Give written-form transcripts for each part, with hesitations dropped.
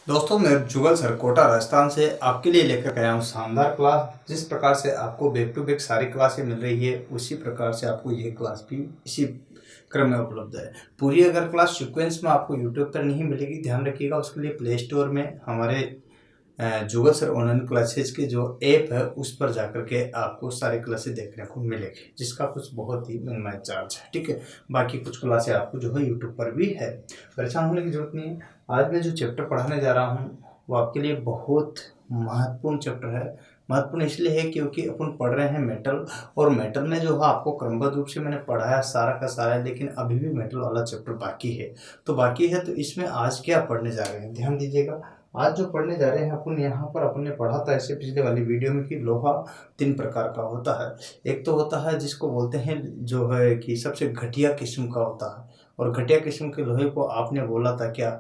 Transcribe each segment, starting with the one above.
दोस्तों मैं जुगल सर कोटा राजस्थान से आपके लिए लेकर आया हूँ शानदार क्लास। जिस प्रकार से आपको बैक टू बैक सारी क्लासें मिल रही है उसी प्रकार से आपको ये क्लास भी इसी क्रम में उपलब्ध है। पूरी अगर क्लास सीक्वेंस में आपको यूट्यूब पर नहीं मिलेगी, ध्यान रखिएगा। उसके लिए प्ले स्टोर में हमारे जुगल सर ऑनलाइन क्लासेज के जो ऐप है उस पर जाकर के आपको सारी क्लासेस देखने को मिलेगी, जिसका कुछ बहुत ही मिनिमम चार्ज है। ठीक है, बाकी कुछ क्लासें आपको जो है यूट्यूब पर भी है, परेशान होने की जरूरत नहीं है। आज मैं जो चैप्टर पढ़ाने जा रहा हूँ वो आपके लिए बहुत महत्वपूर्ण चैप्टर है। महत्वपूर्ण इसलिए है क्योंकि अपन पढ़ रहे हैं मेटल, और मेटल में जो है आपको क्रमबद्ध रूप से मैंने पढ़ाया सारा का सारा, लेकिन अभी भी मेटल वाला चैप्टर बाकी है। तो बाकी है तो इसमें आज क्या पढ़ने जा रहे हैं, ध्यान दीजिएगा। आज जो पढ़ने जा रहे हैं अपन, यहाँ पर अपन ने पढ़ा था ऐसे पिछले वाली वीडियो में कि लोहा 3 प्रकार का होता है। एक तो होता है जिसको बोलते हैं जो है कि सबसे घटिया किस्म का होता है, और घटिया किस्म के लोहे को आपने बोला था क्या,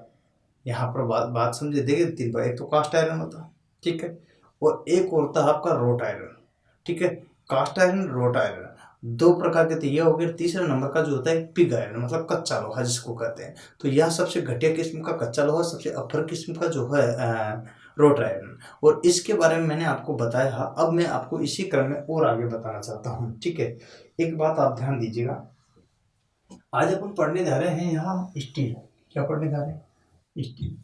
यहाँ पर बात समझे। देखिए 3 बार, एक तो कास्ट आयरन होता है, ठीक है, और एक होता है आपका रोट आयरन। ठीक है, कास्ट आयरन, रोट आयरन 2 प्रकार के तो ये हो गए। तीसरा नंबर का जो होता है पिग आयरन, मतलब कच्चा लोहा जिसको कहते हैं। तो यह सबसे घटिया किस्म का कच्चा लोहा, सबसे अफर किस्म का जो है रोट आयरन, और इसके बारे में मैंने आपको बताया। अब मैं आपको इसी क्रम में और आगे बताना चाहता हूँ। ठीक है, एक बात आप ध्यान दीजिएगा। आज अपन पढ़ने जा रहे हैं यहाँ स्टील। क्या पढ़ने जा रहे हैं? स्टील।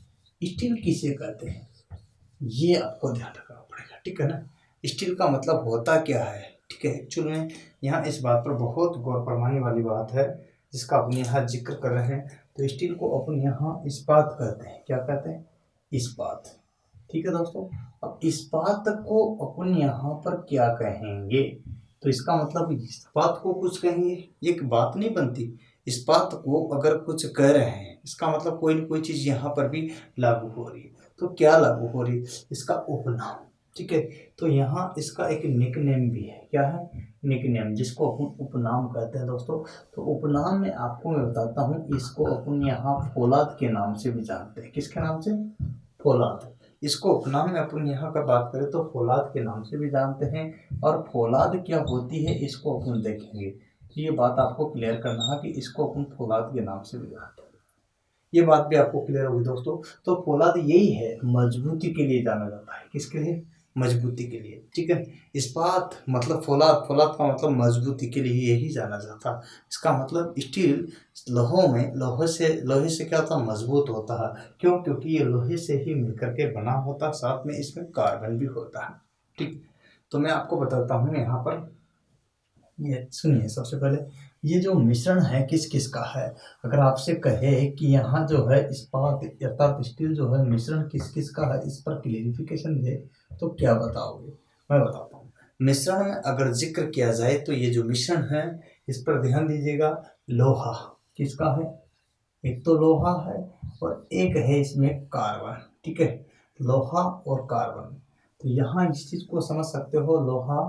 स्टील किसे कहते हैं ये आपको ध्यान रखना पड़ेगा, ठीक है ना। स्टील का मतलब होता क्या है, ठीक है। एक्चुअल में यहाँ इस बात पर बहुत गौर फरमाने वाली बात है जिसका अपन यहाँ जिक्र कर रहे हैं। तो स्टील को अपन यहाँ इस्पात कहते हैं। क्या कहते हैं? इस्पात। ठीक है दोस्तों, अब इस्पात को अपन यहाँ पर क्या कहेंगे? तो इसका मतलब इस्पात को कुछ कहेंगे, एक बात नहीं बनती। इस्पात को अगर कुछ कह रहे हैं इसका मतलब कोई न कोई चीज़ यहाँ पर भी लागू हो रही है। तो क्या लागू हो रही? इसका उपनाम। ठीक है, तो यहाँ इसका एक निकनेम भी है। क्या है? निकनेम, जिसको अपन उपनाम कहते हैं दोस्तों। तो उपनाम में आपको मैं बताता हूँ, इसको अपन यहाँ फौलाद के नाम से भी जानते हैं। किसके नाम से? फौलाद। इसको उपनाम में अपन यहाँ का बात करें तो फौलाद के नाम से भी जानते हैं। और फौलाद क्या होती है इसको अपन देखेंगे। ये बात आपको क्लियर करना है कि इसको अपन फौलाद के नाम से भी जानते हैं। ये बात भी आपको क्लियर होगी दोस्तों। तो फौलाद यही है, मजबूती के लिए जाना जाता है। किसके लिए? मजबूती के लिए। ठीक है, इस्पात मतलब फौलाद, फौलाद का मतलब मजबूती के लिए यही जाना जाता है। इसका मतलब स्टील लोहों में, लोहे से क्या होता है? मजबूत होता है। क्यों? क्योंकि ये लोहे से ही मिलकर के बना होता है, साथ में इसमें कार्बन भी होता है। ठीक, तो मैं आपको बताता हूँ यहाँ पर। ये सुनिए, सबसे पहले ये जो मिश्रण है किस किस का है। अगर आपसे कहे कि यहाँ जो है इस्पात अर्थात स्टील जो है मिश्रण किस किस का है, इस पर क्लेरिफिकेशन दे तो क्या बताओगे? मैं बताता हूँ। मिश्रण में अगर जिक्र किया जाए तो ये जो मिश्रण है इस पर ध्यान दीजिएगा। लोहा किसका है? एक तो लोहा है और एक है इसमें कार्बन। ठीक है, लोहा और कार्बन। तो यहाँ इस चीज को समझ सकते हो, लोहा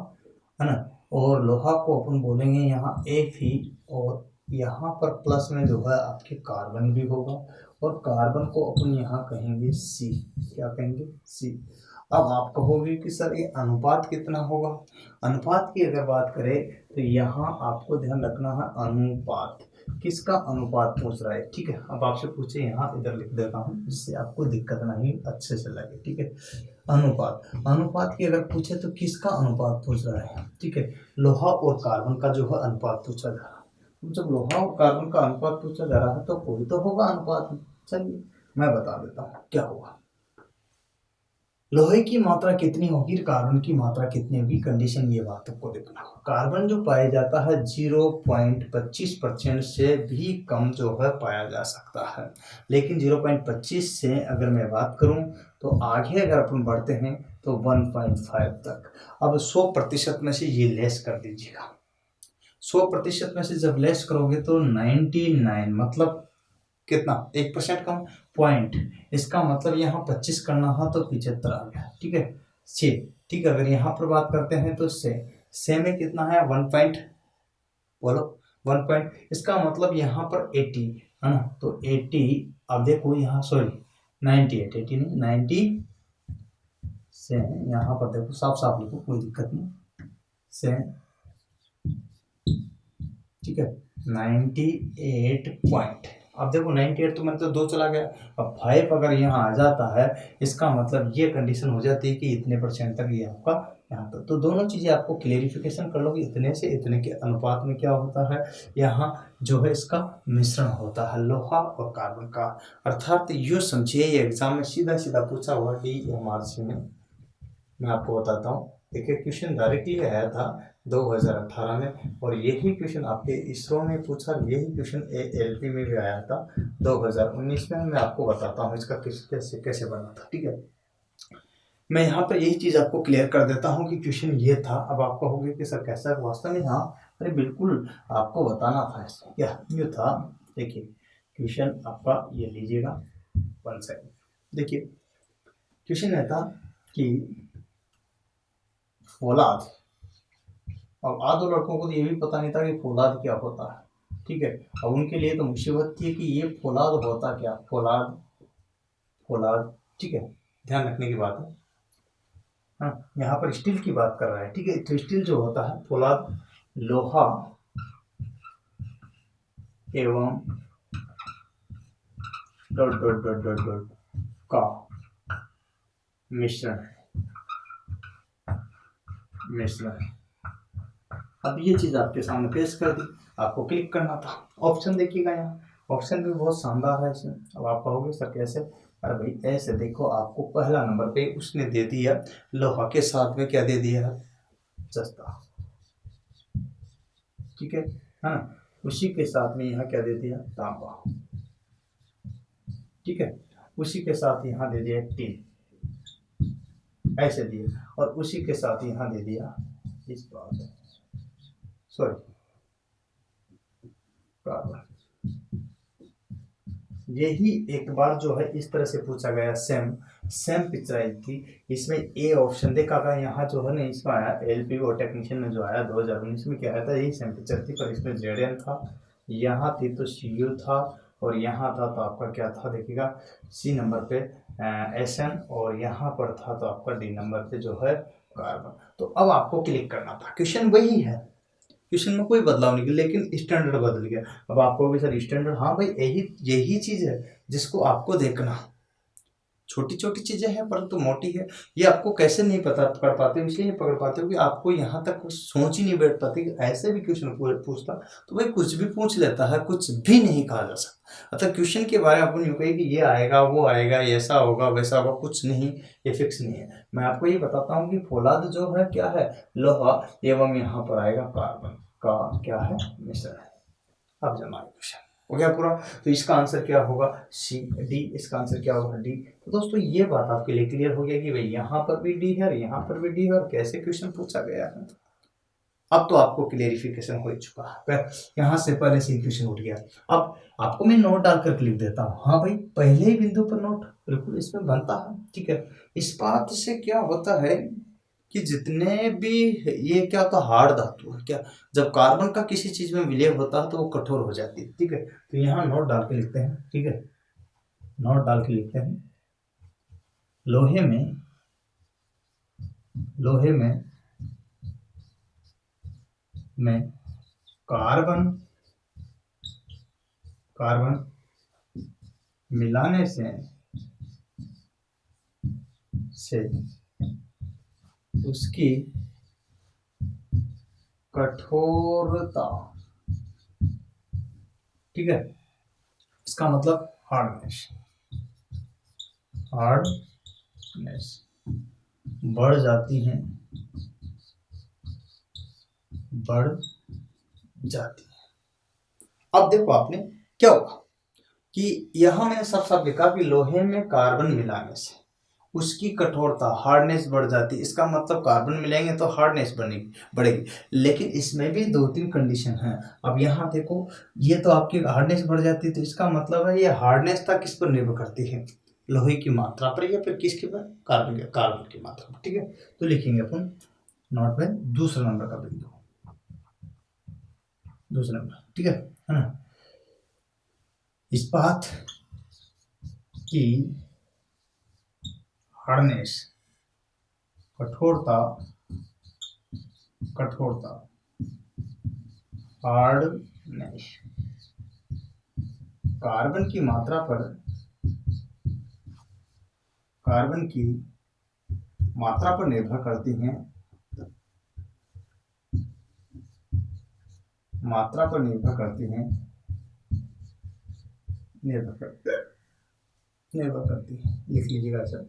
है ना, और लोहा को अपन बोलेंगे यहाँ Fe, और यहाँ पर प्लस में जो है आपके कार्बन भी होगा, और कार्बन को अपन यहाँ कहेंगे C। क्या कहेंगे? C। अब आप कहोगे कि सर ये अनुपात कितना होगा? अनुपात की अगर बात करें तो यहाँ आपको ध्यान रखना है अनुपात। किसका अनुपात पूछ रहा है? ठीक है, अब आपसे पूछे, यहाँ इधर लिख देता हूँ जिससे आपको दिक्कत नहीं अच्छे से लगे। ठीक है, अनुपात। अनुपात की अगर पूछे तो किसका अनुपात पूछ रहा है? ठीक है, लोहा और कार्बन का जो है अनुपात पूछा जा रहा है। जब लोहा और कार्बन का अनुपात पूछा जा रहा है तो कोई तो होगा अनुपात। चलिए मैं बता देता हूँ क्या होगा। लोहे की मात्रा कितनी होगी, कार्बन की मात्रा कितनी होगी, कंडीशन ये बात आपको देखना होगा। कार्बन जो पाया जाता है 0.25% से भी कम जो है पाया जा सकता है, लेकिन 0.25 से अगर मैं बात करूं तो आगे अगर अपन बढ़ते हैं तो 1.5 तक। अब 100% में से ये लेस कर दीजिएगा। 100% में से जब लेस करोगे तो 99, मतलब कितना? 1% कम, पॉइंट। इसका मतलब यहाँ 25 करना है तो 75 आ गया। ठीक है, 6। ठीक है, अगर यहाँ पर बात करते हैं तो से में कितना है? 1 पॉइंट, बोलो 1 पॉइंट। इसका मतलब यहाँ पर 80 है ना, तो 80। अब देखो यहाँ, सॉरी 98, 80 नहीं 90 से, यहाँ पर देखो साफ साफ लिखो, कोई दिक्कत नहीं से। ठीक है, 98 पॉइंट अब देखो 98 तो मतलब 2 चला गया, अब 5 अगर यहाँ आ जाता है इसका मतलब ये कंडीशन हो जाती है कि इतने परसेंट तक ये आपका यहाँ तक। तो दोनों चीज़ें आपको क्लेरिफिकेशन कर लो कि इतने से इतने के अनुपात में क्या होता है, यहाँ जो है इसका मिश्रण होता है लोहा और कार्बन का। अर्थात यूँ समझिए ये एग्जाम में सीधा सीधा पूछा हुआ DMRC में। मैं आपको बताता हूँ, देखिए क्वेश्चन डायरेक्टली आया था 2018 में, और यही क्वेश्चन आपके इसरो में पूछा, यही क्वेश्चन ALP में भी आया था 2019 में। मैं आपको बताता हूँ इसका कैसे कैसे बना था, ठीक है। मैं यहाँ पर यही चीज़ आपको क्लियर कर देता हूँ कि क्वेश्चन ये था। अब आप कहोगे कि सर कैसा वास्तव में, हाँ अरे बिल्कुल आपको बताना था इसमें क्या ये था। देखिए क्वेश्चन आपका ये लीजिएगा 1 सेकंड। देखिए क्वेश्चन ये था कि फौलाद, अब आधो लड़कों को तो ये भी पता नहीं था कि फौलाद क्या होता है, ठीक है। अब उनके लिए तो मुसीबत थी कि ये फौलाद होता क्या, फौलाद फौलाद, ठीक है, ध्यान रखने की बात है। हाँ, यहाँ पर स्टील की बात कर रहा है, ठीक है। तो स्टील जो होता है फौलाद लोहा एवं dot dot dot dot dot का मिश्रण मिश्रण। अब ये चीज आपके सामने पेश कर दी, आपको क्लिक करना था। ऑप्शन देखिएगा, यहाँ ऑप्शन भी बहुत शानदार है इसमें। अब आप कहोगे सर कैसे, अरे भाई ऐसे देखो, आपको पहला नंबर पे उसने दे दिया लोहा के साथ में क्या दे दिया है, जस्ता, ठीक है ना। उसी के साथ में यहाँ क्या दे दिया, तांबा, ठीक है। उसी के साथ यहाँ दे दिया टीन, ऐसे दिए, और उसी के साथ यहाँ दे दिया इस बात, सॉरी कार्बन। यही एक बार जो है इस तरह से पूछा गया, सेम सेम पिक्चर आई थी। इसमें ए ऑप्शन देखा था, यहाँ जो है ना इसमें आया LP और टेक्नीशियन में जो आया 2019 में क्या आया था, यही सेम पिक्चर थी, पर इसमें ZN था, यहाँ थी तो CU था, और यहाँ था तो आपका क्या था देखिएगा C नंबर पे SN, और यहाँ पर था तो आपका D नंबर पे जो है कार्बन। तो अब आपको क्लिक करना था, क्वेश्चन वही है, क्वेश्चन में कोई बदलाव नहीं, लेकिन स्टैंडर्ड बदल गया। अब आपको भी सर स्टैंडर्ड, हाँ भाई यही यही चीज है जिसको आपको देखना। छोटी छोटी चीजें हैं परंतु मोटी है, ये आपको कैसे नहीं पता कर पाते, इसलिए नहीं पकड़ पाते हो कि आपको यहाँ तक कुछ सोच ही नहीं बैठ पाती कि ऐसे भी क्वेश्चन पूछता तो भाई कुछ भी पूछ लेता है, कुछ भी नहीं कहा जा सकता। अतः क्वेश्चन के बारे में आपको यूँ कही कि ये आएगा वो आएगा, ऐसा होगा वैसा होगा, कुछ नहीं, ये फिक्स नहीं है। मैं आपको ये बताता हूँ कि फौलाद जो है क्या है, लोहा एवं यहाँ पर आएगा कार्बन का क्या है, मिश्रण। अब जमा क्वेश्चन हो गया पूरा। तो इसका आंसर क्या होगा, D। इसका आंसर क्या होगा D। तो दोस्तों ये बात आपके लिए क्लियर हो गया कि भाई यहाँ पर भी D है, यहाँ पर भी D है, और कैसे क्वेश्चन पूछा गया है। अब तो आपको क्लियरिफिकेशन हो चुका है, यहाँ से पहले से क्वेश्चन उठ गया। अब आपको मैं नोट डालकर लिख देता हूँ, हाँ भाई पहले ही बिंदु पर नोट बिल्कुल इसमें बनता है, ठीक है। इस बात से क्या होता है कि जितने भी ये क्या होता है, हार्ड धातु है क्या, जब कार्बन का किसी चीज में विलय होता है तो वो कठोर हो जाती है, ठीक है। तो यहाँ नोट डाल के लिखते हैं, ठीक है, नोट डाल के लिखते हैं, लोहे में कार्बन मिलाने से उसकी कठोरता, ठीक है, इसका मतलब हार्डनेस बढ़ जाती है, अब देखो आपने क्या होगा कि यहां मैंने सब सब लिखा कि लोहे में कार्बन मिलाने से उसकी कठोरता हार्डनेस बढ़ जाती है। इसका मतलब कार्बन मिलाएंगे तो हार्डनेस बढ़ेगी, लेकिन इसमें भी 2-3 कंडीशन है। अब यहाँ देखो ये तो आपकी हार्डनेस बढ़ जाती है, तो इसका मतलब है ये हार्डनेस तक किस पर निर्भर करती है, लोहे की मात्रा पर, या फिर किसके पर, कार्बन की मात्रा पर, ठीक है। तो लिखेंगे अपन नोट में दूसरा नंबर का बिंदु, दूसरा नंबर, ठीक है ना। इस्पात की हार्डनेस, कठोरता हार्डनेस कार्बन की मात्रा पर निर्भर करती हैं, निर्भर करती है। लिख लीजिएगा सर।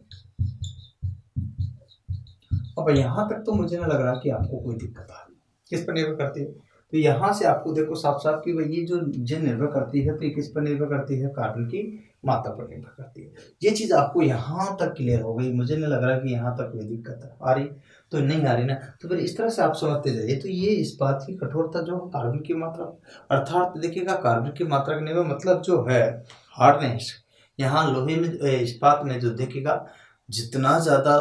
अब यहाँ तक तो मुझे ना लग रहा कि आपको कोई दिक्कत आ रही। किस पर निर्भर करती है? तो यहाँ से आपको देखो साफ साफ कि भाई ये जो निर्भर करती है, तो ये किस पर निर्भर करती है? कार्बन की मात्रा पर निर्भर करती है। ये चीज आपको यहाँ तक क्लियर हो गई? मुझे नहीं लग रहा कि यहाँ तक कोई दिक्कत आ रही। तो नहीं आ रही ना, तो फिर इस तरह से आप समझते जाइए। तो ये इस बात की कठोरता जो कार्बन की मात्रा, अर्थात देखिएगा कार्बन की मात्रा के निर्भर मतलब जो है हार्डनेस। यहाँ लोहे में, इस्पात में जो देखिएगा जितना ज़्यादा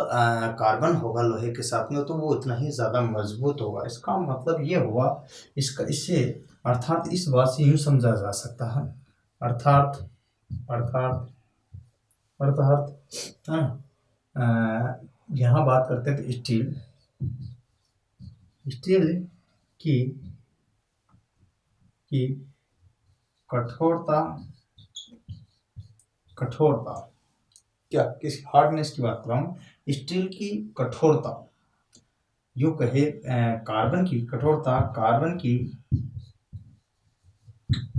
कार्बन होगा लोहे के साथ में, तो वो उतना ही ज़्यादा मजबूत होगा। इसका मतलब ये हुआ, इससे अर्थात इस बात से यूँ समझा जा सकता है, अर्थात यहाँ बात करते हैं तो स्टील की कठोरता क्या, किस हार्डनेस की बात कर रहा हूँ? स्टील की कठोरता, यूं कहे कार्बन की कठोरता कार्बन की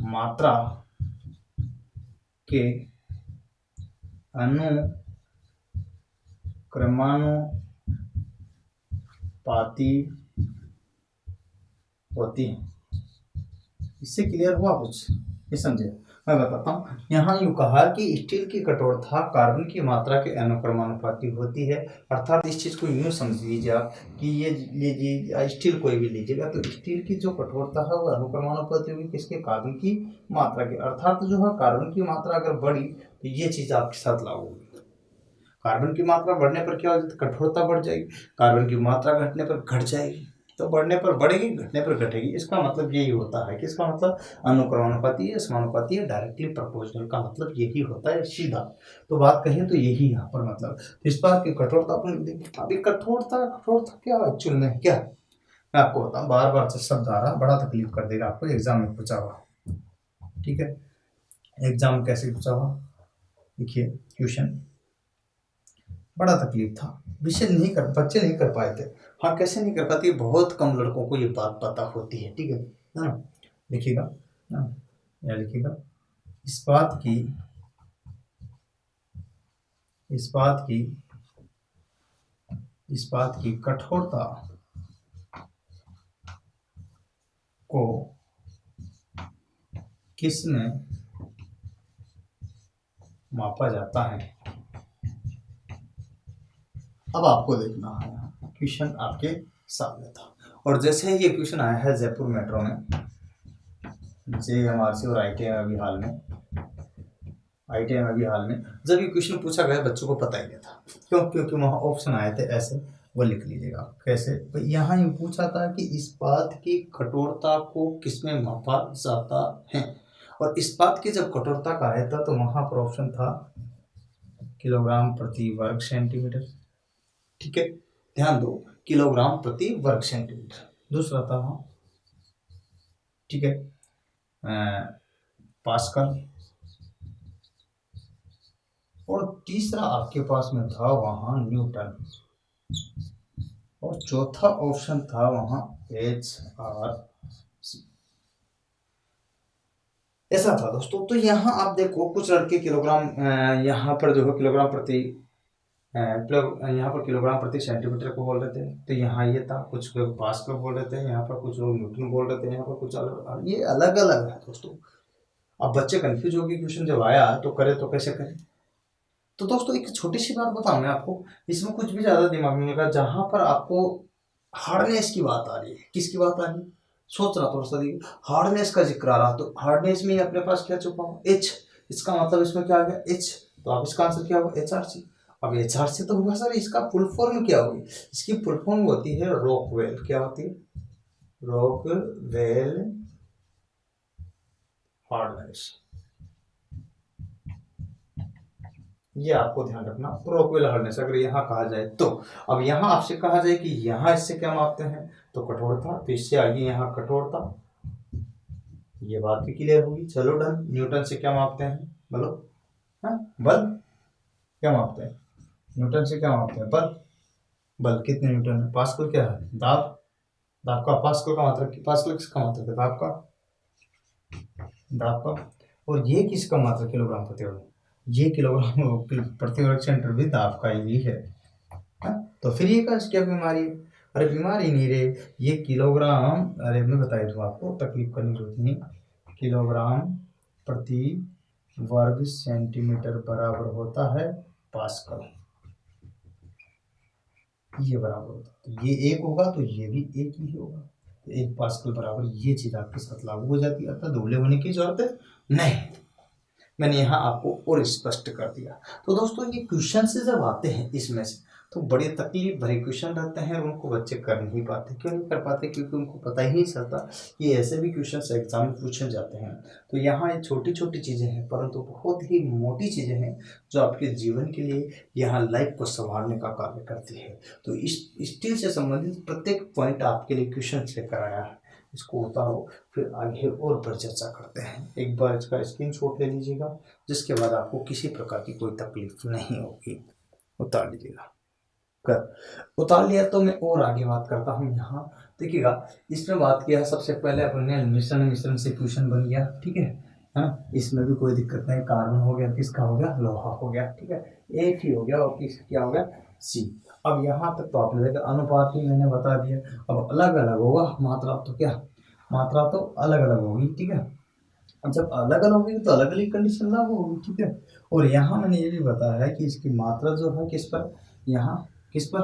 मात्रा के अनुक्रमानुपाती होती है। इससे क्लियर हुआ कुछ? ये समझे? मैं बताता हूँ। यहाँ यूँ कहा कि स्टील की कठोरता कार्बन की मात्रा के अनुक्रमानुपाती होती है। अर्थात इस चीज़ को यूँ समझ लीजिए आप कि ये लीजिए स्टील कोई भी लीजिएगा, तो स्टील की जो कठोरता है वो अनुक्रमानुपाती होगी किसके? कार्बन की मात्रा के। अर्थात जो है कार्बन की मात्रा अगर बढ़ी तो ये चीज़ आपके साथ लागू होगी। कार्बन की मात्रा बढ़ने पर क्या हो जाता है? कठोरता बढ़ जाएगी। कार्बन की मात्रा घटने पर घट जाएगी। तो बढ़ने पर बढ़ेगी, घटने पर घटेगी। इसका मतलब यही होता है कि इसका मतलब अनुक्रमानुपाती है, समानुपाती है, डायरेक्टली प्रोपोर्शनल का मतलब यही होता है सीधा। तो बात कहें तो यही यहाँ पर मतलब इस बात की कठोरता अपन देखिए। अभी कठोरता क्या एक्चुअल में क्या, मैं आपको बताऊँ, बार बार से शब्द आ रहा, बड़ा तकलीफ कर देगा आपको। एग्जाम में पूछा हुआ, ठीक है, एग्जाम में कैसे पूछा हुआ देखिए क्वेश्चन, बड़ा तकलीफ था। बच्चे नहीं कर पाए थे। हाँ, कैसे नहीं कर पाती? बहुत कम लड़कों को ये बात पता होती है, ठीक है ना? लिखिएगा या लिखिएगा इस बात की कठोरता को किसमें मापा जाता है? अब आपको देखना है, क्वेश्चन आपके सामने था, और जैसे ही ये क्वेश्चन आया है जयपुर मेट्रो में, JMRC और ITM अभी हाल में जब ये क्वेश्चन पूछा गया, बच्चों को पता ही नहीं था। क्यों? क्योंकि वहाँ ऑप्शन आए थे ऐसे, वो लिख लीजिएगा कैसे। तो यहाँ ये पूछा था कि इस्पात की कठोरता को किसमें मापा जाता है, और इस्पात की जब कठोरता का आया था तो वहाँ पर ऑप्शन था किलोग्राम प्रति वर्ग सेंटीमीटर, ठीक है, ध्यान दो, किलोग्राम प्रति वर्ग सेंटीमीटर। दूसरा था वहाँ, ठीक है, पास्कल, और तीसरा आपके पास में था वहाँ न्यूटन, और चौथा ऑप्शन था वहाँ HRC। ऐसा था दोस्तों। तो यहाँ आप देखो कुछ लड़के किलोग्राम, यहाँ पर जो है किलोग्राम प्रति सेंटीमीटर को बोल रहे थे, तो यहाँ ये था, कुछ लोग पास्कल बोल रहे थे, यहाँ पर कुछ लोग न्यूटन बोल रहे थे, यहाँ पर कुछ अलग, ये अलग अलग है दोस्तों। अब बच्चे कंफ्यूज हो गए, क्वेश्चन जब आया तो करे तो कैसे करें। तो दोस्तों एक छोटी सी बात बताऊं मैं आपको, इसमें कुछ भी ज्यादा दिमाग में लगा। जहां पर आपको हार्डनेस की बात आ रही है, किसकी बात आ रही है, सोच रहा थोड़ा सा, हार्डनेस का जिक्र आ रहा, तो हार्डनेस में अपने पास क्या छुपा हुआ? H। इसका मतलब इसमें क्या आ गया? H। तो आप इसका आंसर क्या होगा? HRC। अब HRC तो होगा सर, इसका फुल फॉर्म क्या होगी? इसकी फुल फॉर्म होती है रॉकवेल। क्या होती है? Rockwell hardness. ये आपको ध्यान रखना, रॉकवेल हार्डनेस अगर यहाँ कहा जाए तो। अब यहाँ आपसे कहा जाए कि यहाँ इससे क्या मापते हैं, तो कठोरता, तो इससे आगे यहाँ कठोरता, ये बात भी क्लियर होगी। चलो डन। न्यूटन से क्या मापते हैं बोलो? हाँ, बल क्या मापते हैं? न्यूटन से क्या मापते हैं? बल। बल कितने न्यूटन है? पास्कल क्या है? दाब। दाब का पास्कल का मात्रक, पास्कल किसका मात्रक है? दाब का। दाब का। और ये किसका मात्रक? किलोग्राम प्रति वर्ग। ये किलोग्राम प्रति वर्ग सेंटीमीटर भी दाब का ही है। हाँ? तो फिर ये क्या बीमारी है? अरे बीमारी नहीं रे, ये किलोग्राम, अरे मैं बता दूँ आपको, तकलीफ करने की जरूरत नहीं। किलोग्राम प्रति वर्ग सेंटीमीटर बराबर होता है पास्कल। ये बराबर होता है, तो ये एक होगा तो ये भी एक ही होगा, तो एक पास्कल बराबर ये चीज आपके साथ लागू हो जाती है, अर्थात दुबले होने की जरूरत नहीं। मैंने यहाँ आपको और स्पष्ट कर दिया। तो दोस्तों ये क्वेश्चन से जब आते हैं इसमें से, तो बड़े तकलीफ भरे क्वेश्चन रहते हैं और उनको बच्चे कर नहीं पाते। क्यों नहीं कर पाते? क्योंकि उनको पता ही नहीं चलता कि ऐसे भी क्वेश्चन एग्जाम में पूछे जाते हैं। तो यहाँ ये छोटी छोटी चीज़ें हैं, परंतु बहुत ही मोटी चीज़ें हैं जो आपके जीवन के लिए यहाँ लाइफ को संभालने का कार्य करती है। तो इस स्टील से संबंधित प्रत्येक पॉइंट आपके लिए क्वेश्चन लेकर आया है। इसको उतारो, फिर आगे और पर चर्चा करते हैं। एक बार इसका स्क्रीनशॉट ले लीजिएगा, जिसके बाद आपको किसी प्रकार की कोई तकलीफ नहीं होगी। उतार लीजिएगा। कर उतार लिया तो मैं और आगे बात करता हूँ। यहाँ देखिएगा, इसमें बात किया सबसे पहले अपने मिश्रण से क्वेश्चन बन गया, ठीक है ना? इसमें भी कोई दिक्कत नहीं। कार्बन हो गया, किसका हो गया? लोहा हो गया, ठीक है। एक ही हो गया और किस क्या हो गया? सी। अब यहाँ तक तो आपने देखा, अनुपात भी मैंने बता दिया। अब अलग अलग होगा मात्रा, तो क्या मात्रा तो अलग अलग होगी, ठीक है। अब जब अलग अलग होगी तो अलग अलग कंडीशन लागू होगी, ठीक है। और यहाँ मैंने ये भी बताया है कि इसकी मात्रा जो है किस पर, यहाँ किस पर,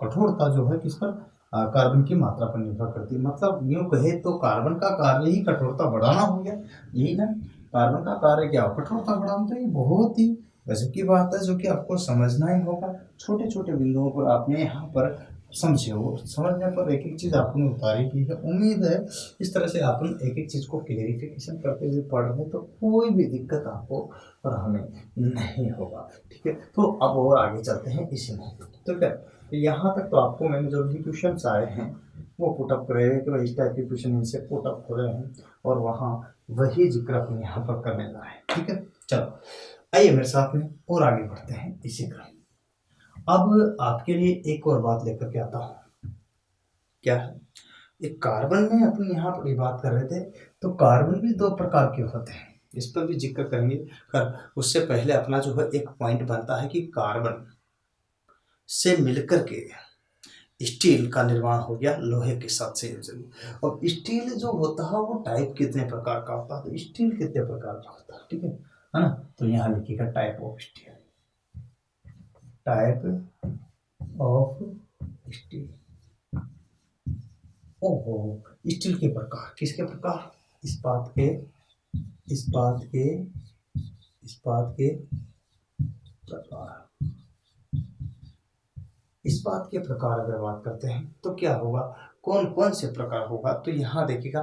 कठोरता जो है किस पर, कार्बन की मात्रा पर निर्भर करती है। मतलब यूं कहे तो कार्बन का कार्य ही कठोरता बढ़ाना हो गया, यही ना? कार्बन का कार्य क्या हो? कठोरता बढ़ाना। तो ये बहुत ही गजब की बात है जो कि आपको समझना ही होगा। छोटे छोटे बिंदुओं पर आपने यहाँ पर समझे हो, समझने पर एक एक चीज आपने उतारी की है। उम्मीद है इस तरह से अपन एक एक चीज को क्लेरिफिकेशन करते हुए पढ़ रहे, तो कोई भी दिक्कत आपको और हमें नहीं होगा, ठीक है। तो अब और आगे चलते हैं इसी में, ठीक है। तो यहाँ तक तो आपको मैंने जो भी क्वेश्चन आए हैं वो पुटअप करे कि भाई इस टाइप के क्वेश्चन इनसे पुटअप हो रहे हैं, और वहाँ वही जिक्र अपने यहाँ पर करने जा रहे हैं, ठीक है। चलो आइए मेरे साथ में और आगे बढ़ते हैं इसी क्रम। अब आपके लिए एक और बात लेकर के आता हूँ। क्या है? एक कार्बन में अपन यहाँ पर बात कर रहे थे, तो कार्बन भी दो प्रकार के होते हैं, इस पर भी जिक्र करेंगे। कर उससे पहले अपना जो है एक पॉइंट बनता है कि कार्बन से मिलकर के स्टील का निर्माण हो गया लोहे के साथ संयोजन। और स्टील जो होता है वो टाइप कितने प्रकार का होता है? तो स्टील कितने प्रकार का होता है, ठीक है ना? तो यहाँ लिखिएगा type of steel, type of steel. ओहो, स्टील के प्रकार, किसके प्रकार? इस्पात के, इस्पात के, इस्पात के प्रकार। इस्पात के प्रकार अगर बात करते हैं तो क्या होगा, कौन कौन से प्रकार होगा? तो यहाँ देखिएगा,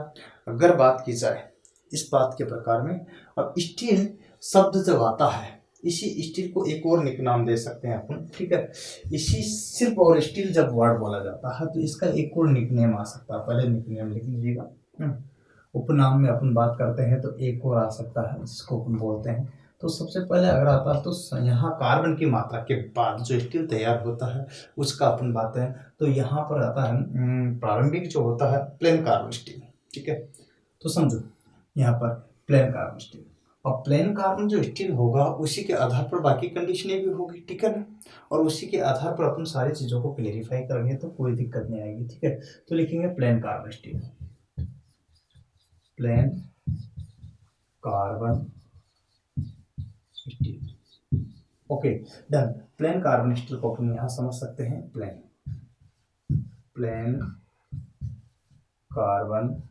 अगर बात की जाए इस्पात के प्रकार में, अब स्टील शब्द जब आता है, इसी स्टील को एक और निक नाम दे सकते हैं अपन, ठीक है। इसी सिर्फ और स्टील जब वर्ड बोला जाता है तो इसका एक और निक नेम आ सकता है। पहले निक नेम लिख लीजिएगा। उपनाम में अपन बात करते हैं तो एक और आ सकता है जिसको अपन बोलते हैं। तो सबसे पहले अगर आता है तो यहाँ कार्बन की मात्रा के बाद जो स्टील तैयार होता है उसका अपन बात है, तो यहाँ पर आता है प्रारंभिक जो होता है प्लेन कार्बन स्टील, ठीक है। तो समझो यहाँ पर प्लेन कार्बन स्टील, और प्लेन कार्बन जो स्टील होगा उसी के आधार पर बाकी कंडीशनें भी होगी, ठीक है ना? और उसी के आधार पर अपन सारी चीज़ों को क्लेरिफाई करेंगे तो कोई दिक्कत नहीं आएगी, ठीक है। तो लिखेंगे plane carbon steel, plane carbon steel. Okay done. Plane carbon steel को अपन यहाँ समझ सकते हैं, प्लेन, प्लेन कार्बन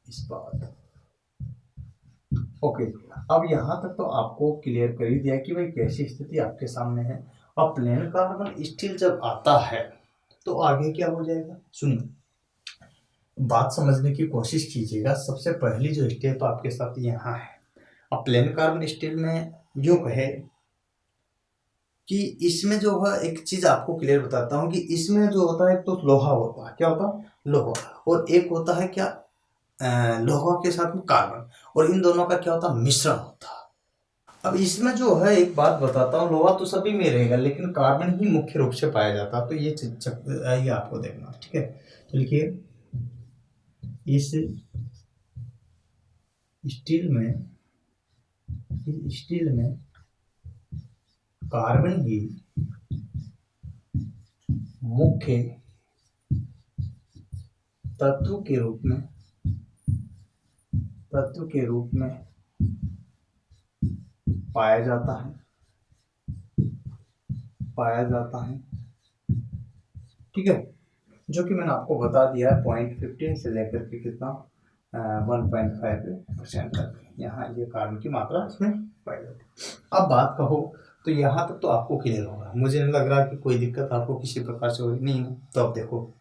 इस्पात। ओके, अब यहाँ तक तो आपको क्लियर कर ही दिया कि भाई कैसी स्थिति आपके सामने है। अब प्लेन कार्बन स्टील जब आता है तो आगे क्या हो जाएगा, सुनिए, बात समझने की कोशिश कीजिएगा। सबसे पहली जो स्टेप आपके साथ यहाँ है, अब प्लेन कार्बन स्टील में यूं कहे कि इसमें जो है एक चीज आपको क्लियर बताता हूं कि इसमें जो होता है तो लोहा होता है, क्या होता है? लोहा। और एक होता है क्या, लोहा के साथ में कार्बन, और इन दोनों का क्या होता है, मिश्रण होता है। अब इसमें जो है एक बात बताता हूँ, लोहा तो सभी में रहेगा लेकिन कार्बन ही मुख्य रूप से पाया जाता है, तो ये ये आपको देखना, ठीक है। तो लिखिए, इस स्टील में कार्बन ही मुख्य तत्व के रूप में पाया जाता है, ठीक है। जो कि मैंने आपको बता दिया है, 0.15 से लेकर के कितना 1.5% तक यहाँ ये कार्बन की मात्रा इसमें पाई जाती है। अब बात कहो तो यहाँ तक तो आपको क्लियर होगा, मुझे नहीं लग रहा कि कोई दिक्कत आपको किसी प्रकार से होगी, नहीं है। तो अब देखो,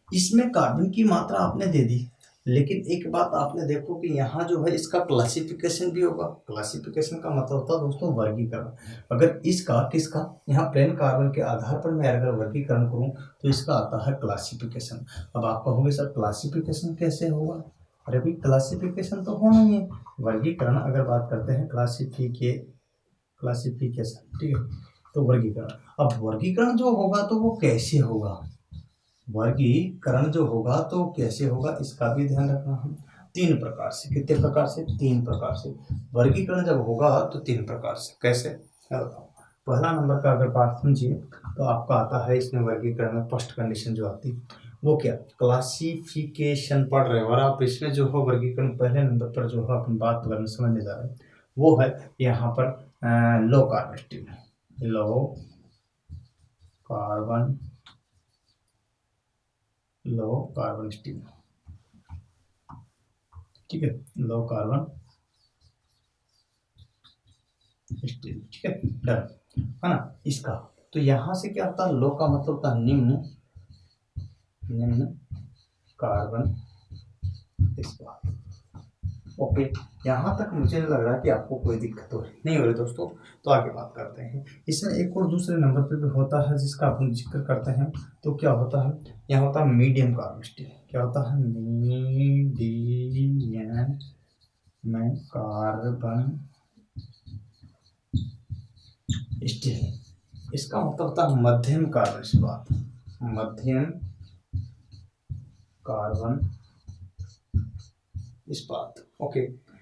इसमें कार्बन की मात्रा आपने दे दी, लेकिन एक बात आपने देखो कि यहाँ जो है इसका क्लासिफिकेशन भी होगा। क्लासिफिकेशन का मतलब होता है दोस्तों वर्गीकरण। अगर इसका किसका यहाँ प्लेन कार्बन के आधार पर मैं अगर वर्गीकरण करूँ तो इसका आता है क्लासिफिकेशन। अब आप कहोगे सर क्लासिफिकेशन कैसे होगा? अरे भाई क्लासिफिकेशन तो होना ही है, वर्गीकरण अगर बात करते हैं क्लासिफिकेशन, ठीक है। तो वर्गीकरण, अब वर्गीकरण जो होगा तो वो कैसे होगा, वर्गीकरण जो होगा तो कैसे होगा इसका भी ध्यान रखना है। 3 प्रकार से, कितने प्रकार से? 3 प्रकार से वर्गीकरण जब होगा तो 3 प्रकार से। कैसे? पहला नंबर का अगर बात समझिए तो आपका आता है इसमें वर्गीकरण में फर्स्ट कंडीशन जो आती है वो क्या, क्लासिफिकेशन पढ़ रहे हो और आप इसमें जो है वर्गीकरण पहले नंबर पर जो है अपन बात करने समझने जा रहे हैं वो है यहाँ पर low carbon steel, low carbon steel, ठीक है, लो कार्बन स्टील, ठीक है, डन है ना। इसका तो यहाँ से क्या होता है, लो का मतलब होता है निम्न कार्बन इस्पात। ओके, यहाँ तक मुझे लग रहा है कि आपको कोई दिक्कत नहीं हो रही दोस्तों। तो आगे बात करते हैं, इसमें एक और दूसरे नंबर पे भी होता है जिसका अपन जिक्र करते हैं। तो क्या होता है, यहाँ होता है मीडियम कार्बन स्टील। क्या होता है, मीडियम में कार्बन स्टील। इसका मतलब होता है मध्यम कार्बन इस्पात, मध्यम कार्बन इस्पात। ओके,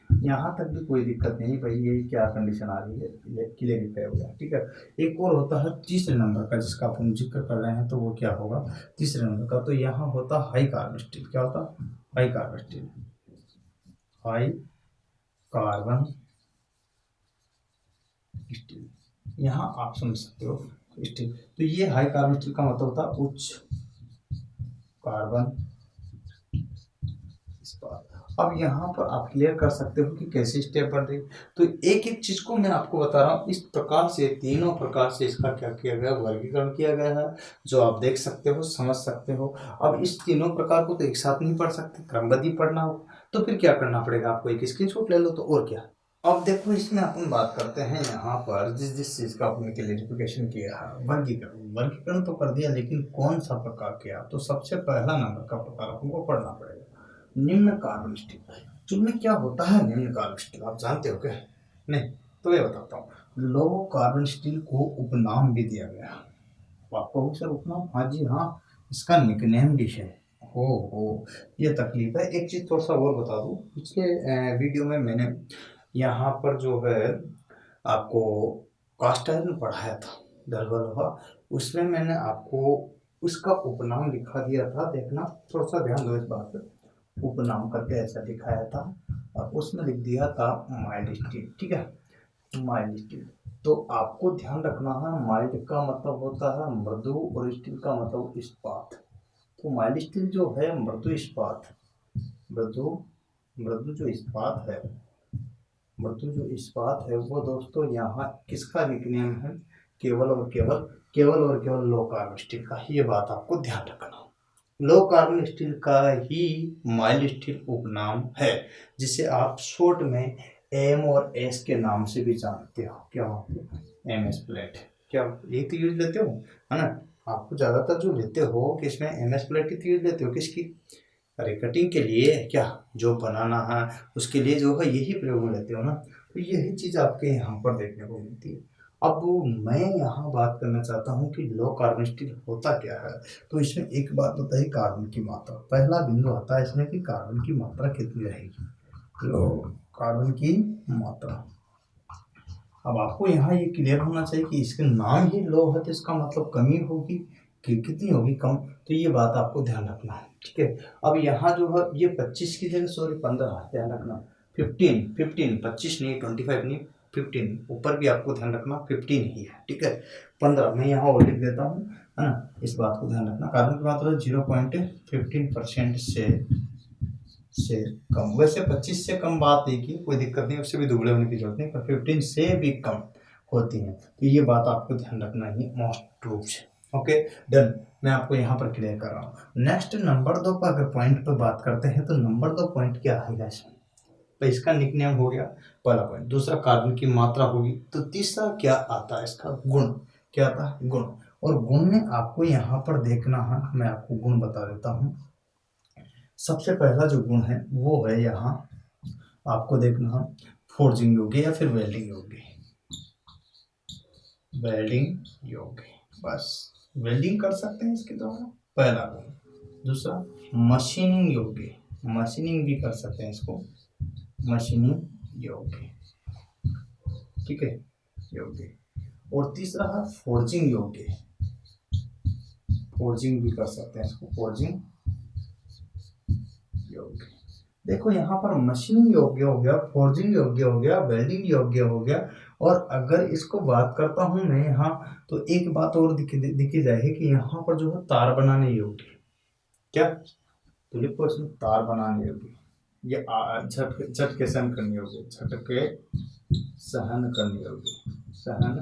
यहाँ तक भी कोई दिक्कत नहीं भाई, ये क्या कंडीशन आ रही है, क्लियर हो गया, ठीक है। एक और होता है तीसरे नंबर का जिसका अपन जिक्र कर रहे हैं, तो वो क्या होगा तीसरे नंबर का, तो यहाँ होता हाई कार्बन स्टील। क्या होता, high carbon steel, high carbon steel. यहाँ आप समझ सकते हो स्टील, तो ये हाई कार्बन स्टील का मतलब होता है उच्च कार्बन इस्पात। अब यहाँ पर आप क्लियर कर सकते हो कि कैसे स्टेप बढ़ रही, तो एक एक चीज को मैं आपको बता रहा हूँ। इस प्रकार से तीनों प्रकार से इसका क्या किया गया, वर्गीकरण किया गया है, जो आप देख सकते हो, समझ सकते हो। अब इस तीनों प्रकार को तो एक साथ नहीं पढ़ सकते, क्रमबद्ध ही पढ़ना हो, तो फिर क्या करना पड़ेगा आपको, एक स्क्रीनशॉट ले लो तो और क्या। अब देखो, इसमें अपन बात करते हैं यहाँ पर जिस चीज का आपने क्लेरिफिकेशन किया है, वर्गीकरण। वर्गीकरण तो कर दिया, लेकिन कौन सा प्रकार किया, तो सबसे पहला नंबर का प्रकार आपको पढ़ना पड़ेगा, निम्न कार्बन स्टील। जिनमें क्या होता है निम्न कार्बन स्टील, आप जानते हो क्या? नहीं, तो ये बताता हूँ। लो कार्बन स्टील को उपनाम भी दिया गया। आपको सर उपनाम, हाँ जी हाँ, इसका निकनेम भी है। हो, ये तकलीफ है। एक चीज थोड़ा सा और बता दूं, पिछले वीडियो में मैंने यहाँ पर जो है आपको कास्ट आयरन पढ़ाया था, ढलवा लोहा, उसमें मैंने आपको उसका उपनाम लिखा दिया था, देखना थोड़ा सा ध्यान दो इस बात पर। उपनाम करके ऐसा दिखाया था और उसमें लिख दिया था माइल्ड स्टील, ठीक है, माइल्ड स्टील। तो आपको ध्यान रखना है, माइल्ड का मतलब होता है मृदु और स्टील का मतलब इस्पात। तो माइल्ड स्टील जो है मृदु इस्पात, मृदु मृदु जो इस्पात है, मृदु जो इस्पात है वो दोस्तों यहाँ किसका निकनेम है, केवल और केवल लो कार्बन स्टील का। ये बात आपको ध्यान रखना, लो कार्बन स्टील का ही माइल्ड स्टील उपनाम है, जिसे आप शॉर्ट में एम और एस के नाम से भी जानते हो। क्या एम एस प्लेट, क्या यही तो यूज लेते हो, है ना। आपको ज्यादातर जो लेते हो किसमें, एम एस प्लेट की तो यूज लेते हो, किसकी, रिकटिंग के लिए क्या जो बनाना है उसके लिए जो है यही प्रयोग में लेते हो ना, तो यही चीज़ आपके यहाँ पर देखने को मिलती है। अब मैं यहाँ बात करना चाहता हूँ कि लो कार्बन स्टील होता क्या है। तो इसमें एक बात होता है कार्बन की मात्रा, पहला बिंदु आता है इसमें कि कार्बन की मात्रा कितनी रहेगी, लो कार्बन की मात्रा। अब आपको यहाँ ये क्लियर होना चाहिए कि इसके नाम ही लो है तो इसका मतलब कमी होगी कि कितनी होगी, कम। तो ये बात आपको ध्यान रखना है, ठीक है। अब यहाँ जो है ये 25 की जगह सॉरी 15, ध्यान रखना 15 25 नहीं 25 नहीं 15, ऊपर भी आपको ध्यान रखना 15 ही है, ठीक है। 15 मैं यहाँ और लिख देता हूँ, है ना। इस बात को ध्यान रखना, कार्बन की मात्रा 0.15% से कम। वैसे 25 से कम बात नहीं की, कोई दिक्कत नहीं, उससे भी दुगने होने की जरूरत नहीं, पर 15 से भी कम होती है। तो ये बात आपको ध्यान रखना ही मोस्ट रूप से। ओके डन, मैं आपको यहाँ पर क्लियर कर रहा हूँ। नेक्स्ट नंबर 2 पर अगर पॉइंट पर बात करते हैं तो नंबर 2 पॉइंट क्या आएगा इसमें, तो इसका निकनेम हो गया पहला पॉइंट, दूसरा कार्बन की मात्रा होगी, तो तीसरा क्या आता है इसका गुण, क्या आता है गुण। और गुण में आपको यहाँ पर देखना है, मैं आपको गुण बता देता हूँ। सबसे पहला जो गुण है वो है यहाँ आपको देखना है फोर्जिंग योग्य या फिर वेल्डिंग योग्य, वेल्डिंग योग्य, बस वेल्डिंग कर सकते हैं इसके द्वारा, पहला गुण। दूसरा मशीनिंग योग्य, मशीनिंग भी कर सकते हैं इसको, मशीनिंग योग्य, ठीक है योग्य। और तीसरा है फोर्जिंग योग्य, फोर्जिंग भी कर सकते हैं इसको, फोर्जिंग योग्य। देखो यहाँ पर मशीनिंग योग्य हो गया, फोर्जिंग योग्य हो गया, वेल्डिंग योग्य हो गया। और अगर इसको बात करता हूँ मैं यहाँ, तो एक बात और दिखी जाएगी कि यहाँ पर जो है तार बनाने योग्य, क्या तो लिखो इसमें तार बनाने योग्य, ये झटके सहन करने योग्य, झटके सहन करने योग्य, सहन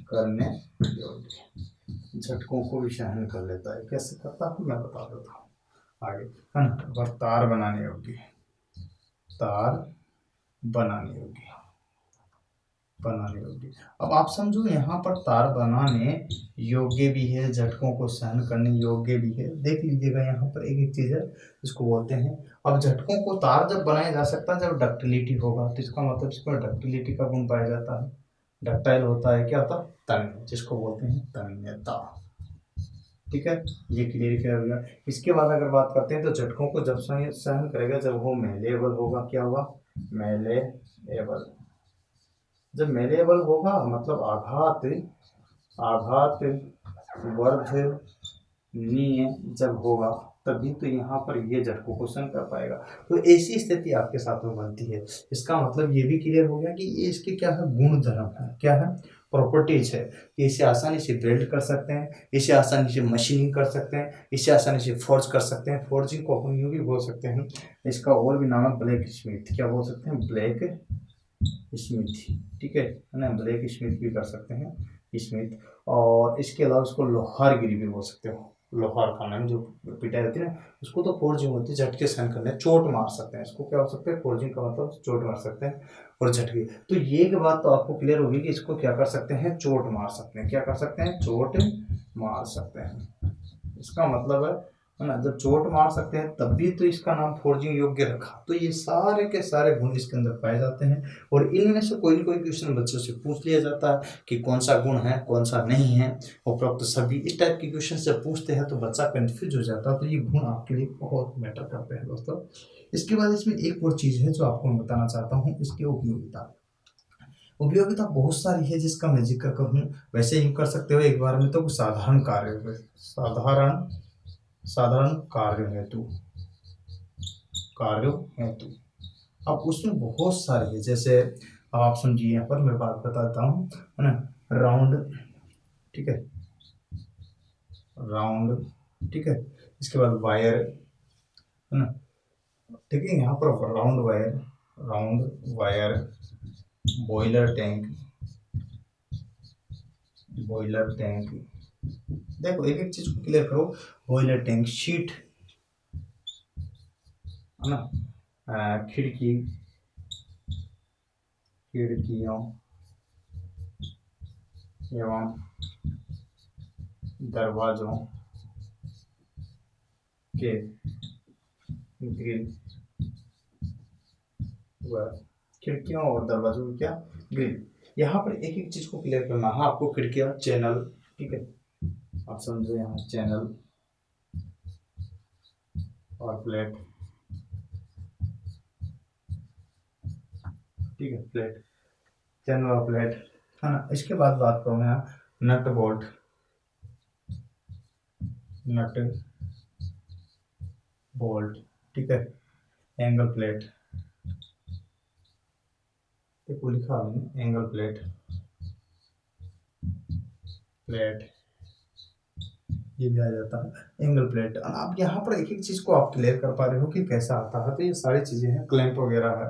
करने योग्य, झटकों को भी सहन कर लेता है। कैसे करता हूँ मैं बता देता हूँ आगे, है ना। और तार बनाने योग्य, तार बनाने योग्य, बनाने योग्य। अब आप समझो यहाँ पर तार बनाने योग्य भी है, झटकों को सहन करने योग्य भी है। देख लीजिएगा यहाँ पर एक एक चीज है, इसको बोलते हैं। अब झटकों को तार जब बनाया जा सकता है जब डक्टिलिटी होगा, तो इसका मतलब इसमें डक्टिलिटी का गुण पाया जाता है। डक्टाइल होता है, क्या होता है तन्य, जिसको बोलते हैं तन्यता, ठीक है। ये क्लियर हो गया। इसके बाद अगर बात करते हैं तो झटकों को जब सहन करेगा जब वो मेलेबल होगा, क्या होगा मेलेबल। जब मेलेबल होगा मतलब आघात आघात वर्धनीय जब होगा, तभी तो यहाँ पर ये झटकों को सहन कर पाएगा। तो ऐसी स्थिति आपके साथ में बनती है। इसका मतलब ये भी क्लियर हो गया कि ये इसके क्या है गुण धर्म है, क्या है प्रॉपर्टीज है कि इसे आसानी से वेल्ड कर सकते हैं, इसे आसानी से मशीनिंग कर सकते हैं, इसे आसानी से फोर्ज कर सकते हैं। फोर्जिंग को अपन यूँ भी बोल सकते हैं, इसका और भी नाम है ब्लैक स्मिथ, क्या बोल सकते हैं ब्लैक स्मिथ, ठीक है ना। ब्लैक स्मिथ भी कर सकते हैं स्मिथ। और इसके अलावा उसको लोहारगिरी भी बोल सकते हो, लोहार खाना में जो पिटाई होती है ना उसको तो फोर्जिंग होती है, झटके सहन करने चोट मार सकते हैं, इसको क्या हो सकते हैं फोर्जिंग का मतलब चोट मार सकते हैं और झटके। तो ये बात तो आपको क्लियर होगी कि इसको क्या कर सकते हैं चोट मार सकते हैं, क्या कर सकते हैं चोट मार सकते हैं। इसका मतलब है ना, जब चोट मार सकते हैं तब भी तो इसका नाम फोर्जिंग योग्य रखा। तो ये सारे के सारे गुण इसके अंदर पाए जाते हैं और इनमें से कोई ना कोई क्वेश्चन बच्चों से पूछ लिया जाता है कि कौन सा गुण है कौन सा नहीं है। उपरोक्त सभी इस टाइप के क्वेश्चन जब पूछते हैं तो बच्चा कंफ्यूज हो जाता है। तो ये गुण आपके लिए बहुत मैटर करते हैं दोस्तों। इसके बाद इसमें एक और चीज़ है जो आपको मैं बताना चाहता हूँ, इसकी उपयोगिता। उपयोगिता बहुत सारी है जिसका मैं जिक्र करूँ, वैसे ही कर सकते हो एक बार में। तो साधारण कार्य, साधारण कार्यों हेतु। अब उसमें बहुत सारे हैं, जैसे अब आप समझिए यहाँ पर मैं बात बताता हूँ, है ना। राउंड, ठीक है राउंड, ठीक है। इसके बाद वायर, है ना, ठीक है। यहाँ पर राउंड वायर, बॉयलर टैंक। देखो एक एक चीज को क्लियर करो। बॉयलर टैंक, शीट, है ना, खिड़कियों एवं दरवाजों के ग्रिल व खिड़कियों और दरवाजों की क्या ग्रिल। यहाँ पर एक एक चीज को क्लियर करना है आपको। खिड़कियां, चैनल, ठीक है, आप समझो यहाँ चैनल और प्लेट, ठीक है, प्लेट, चैनल और प्लेट, है ना। इसके बाद बात करूँ यहाँ नट बोल्ट, नट बोल्ट, ठीक है, एंगल प्लेट, देखो लिखा मैंने एंगल प्लेट, प्लेट ये भी आ जाता है एंगल प्लेट। आप यहाँ पर एक एक चीज को आप क्लियर कर पा रहे हो कि कैसा आता है। तो ये सारी चीजें हैं, क्लैंप वगैरह है,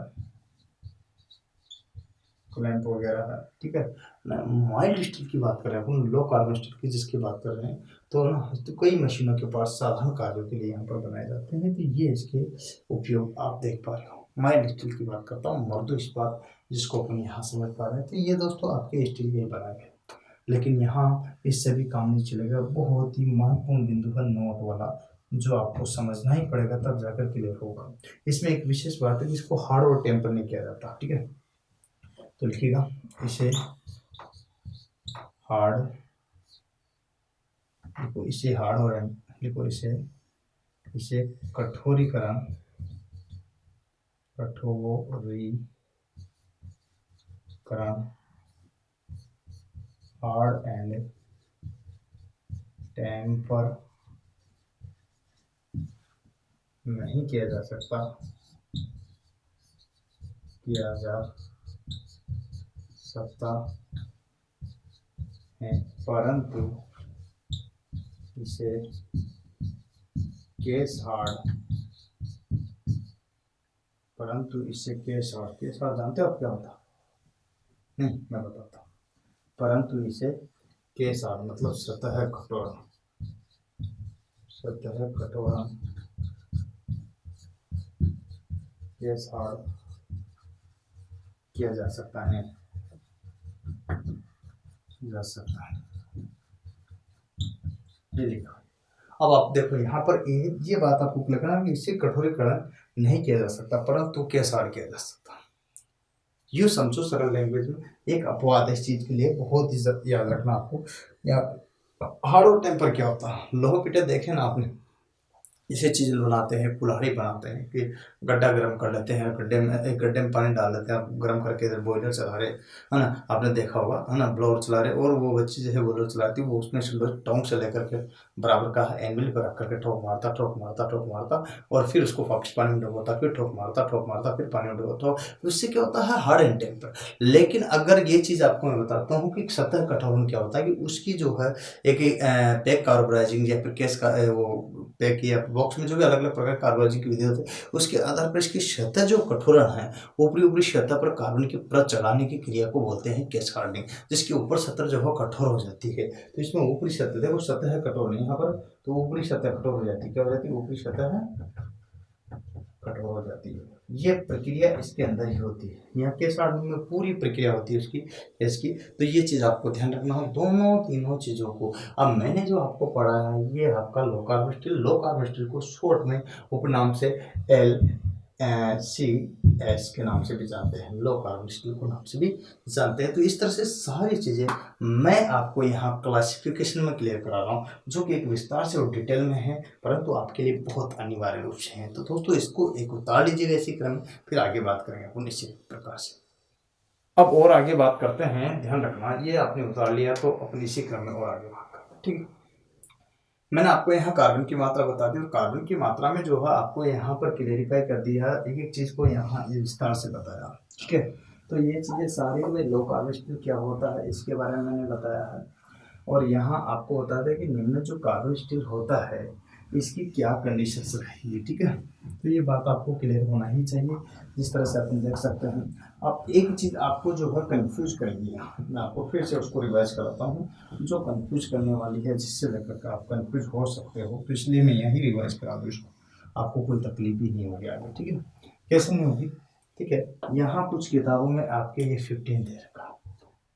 क्लैंप वगैरह है, ठीक है। माइल्ड स्टील की बात कर रहे हैं, लो कार्बन स्टील की जिसकी बात कर रहे हैं, तो ना तो कई मशीनों के पास साधारण कार्यों के लिए यहाँ पर बनाए जाते हैं। तो ये इसके उपयोग आप देख पा रहे हो। माइल्ड स्टील की बात करता हूँ, मृदु इस्पात जिसको अपन यहाँ समझ पा रहे हैं। तो ये दोस्तों आपके स्टील के ही बनाए गए, लेकिन यहाँ इससे भी काम नहीं चलेगा। बहुत ही महत्वपूर्ण बिंदु है नोट वाला, जो आपको समझना ही पड़ेगा तब जाकर क्लियर होगा। इसमें एक विशेष बात है कि इसको हार्ड और टेम्पर नहीं किया जाता, ठीक है। तो लिखिएगा इसे हार्ड, लिखो इसे हार्ड और लिखो इसे इसे कठोरीकरण, कठोरीकरण हार्ड एंड टेम्पर नहीं किया जा सकता, किया जा सकता है, परंतु इसे केस हार्ड, केस हार्ड जानते हो आप क्या होता? नहीं, मैं बताता हूँ। परंतु इसे केस हार्ड मतलब सतह कठोर, केस हार्ड किया जा सकता है, ये लिखा। अब आप देखो यहाँ पर ये बात आपको क्लियर करना कि इससे कठोरीकरण नहीं किया जा सकता, परंतु केस हार्ड किया जा सकता। यूँ समझो सरल लैंग्वेज में, एक अपवाद है इस चीज के लिए, बहुत ही याद रखना आपको। या हार्ड और टेम्पर क्या होता है? लोहे पिटे देखे ना आपने, इसे चीज बनाते हैं, कुल्हाड़ी बनाते हैं कि गड्ढा गर्म कर लेते हैं, गड्ढे में पानी डाल देते हैं, आप गर्म करके इधर बॉयलर चला रहे, है ना, आपने देखा होगा, है ना, ब्लोअर चला रहे, और वो बच्ची जो है बॉयलर चलाती है, वो उसमें से टोंक से लेकर के बराबर का एंगल पर रख करके ठोक मारता, और फिर उसको वापस पानी में डुबोता, फिर ठोक मारता, फिर पानी में डुबोता। तो उससे क्या होता है? Hard and temper. लेकिन अगर ये चीज आपको मैं बताता हूँ कि सतह कठोर क्या होता है, कि उसकी जो है एक पैक कार्बोराइजिंग या फिर केस का वो पैक या बॉक्स में जो भी अलग अलग प्रकार कार्बोराइजिंग की विधि होती है, उसके आधार पर इसकी सतह जो कठोरण है, ऊपरी सतह पर कार्बन की परत चढ़ाने की क्रिया को बोलते हैं केस हार्डनिंग, जिसके ऊपर सतह जो है कठोर हो जाती है। तो इसमें ऊपरी सतह, देखो सतह है कठोर नहीं यहाँ पर, तो ऊपरी सतह कठोर हो जाती है। क्या हो जाती है? ऊपरी सतह है कठोर हो जाती है। ये प्रक्रिया इसके अंदर ही होती है, यहाँ केस हार्डनिंग में पूरी प्रक्रिया होती है उसकी, इसकी। तो ये चीज आपको ध्यान रखना हो, दोनों तीनों चीजों को। अब मैंने जो आपको पढ़ाया है ये आपका लो कार्बन स्टील को शॉर्ट में उपनाम से LCS के नाम से भी जानते हैं, लो कार्बन स्टील को नाम से भी जानते हैं। तो इस तरह से सारी चीजें मैं आपको यहाँ क्लासिफिकेशन में क्लियर करा रहा हूँ, जो कि एक विस्तार से और डिटेल में है, परंतु आपके लिए बहुत अनिवार्य रूप से है। तो दोस्तों इसको एक उतार लीजिएगा इसी क्रम में, फिर आगे बात करेंगे अपन इसी प्रकार से। अब और आगे बात करते हैं, ध्यान रखना, ये आपने उतार लिया तो अपन इसी क्रम में और आगे बात करते हैं, ठीक है। मैंने आपको यहाँ कार्बन की मात्रा बता दी, और कार्बन की मात्रा में जो है आपको यहाँ पर क्लेरिफाई कर दिया, एक एक चीज को यहाँ विस्तार से बताया, ठीक है। तो ये चीजें सारी में लो कार्बन स्टील क्या होता है इसके बारे में मैंने बताया है, और यहाँ आपको बता दें कि निम्न जो कार्बन स्टील होता है इसकी क्या कंडीशंस रहेगी, ठीक है। तो ये बात आपको क्लियर होना ही चाहिए, जिस तरह से अपन देख सकते हैं। अब एक चीज़ आपको जो है कंफ्यूज करेगी, मैं आपको फिर से उसको रिवाइज कराता हूँ, जो कंफ्यूज करने वाली है, जिससे लेकर के आप कंफ्यूज हो सकते हो, तो इसलिए मैं यही रिवाइज करा दूँ इसको, आपको कोई तकलीफ ही नहीं होगी आगे, ठीक है। कैसे नहीं होगी? ठीक है, यहाँ कुछ किताबों में आपके ये 15 दे रखा,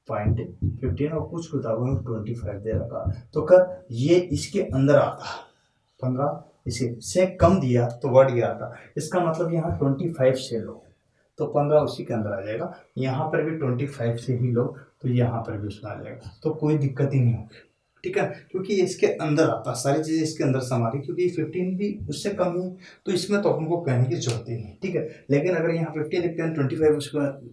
पॉइंट 15, और कुछ किताबों में 25 दे रखा, तो कर ये इसके अंदर आता है 15, इसे से कम दिया तो वर्ड ये आता, इसका मतलब यहाँ 25 से लो तो 15 उसी के अंदर आ जाएगा, यहाँ पर भी 25 से ही लो तो यहाँ पर भी उसमें आ जाएगा, तो कोई दिक्कत ही नहीं होगी। ठीक है, क्योंकि इसके अंदर आता है, सारी चीज़ें इसके अंदर समारी, क्योंकि 15 भी उससे कम है तो इसमें तो अपन को कहने की जरूरत ही नहीं। ठीक है, लेकिन अगर यहाँ 50 लिखते हैं 25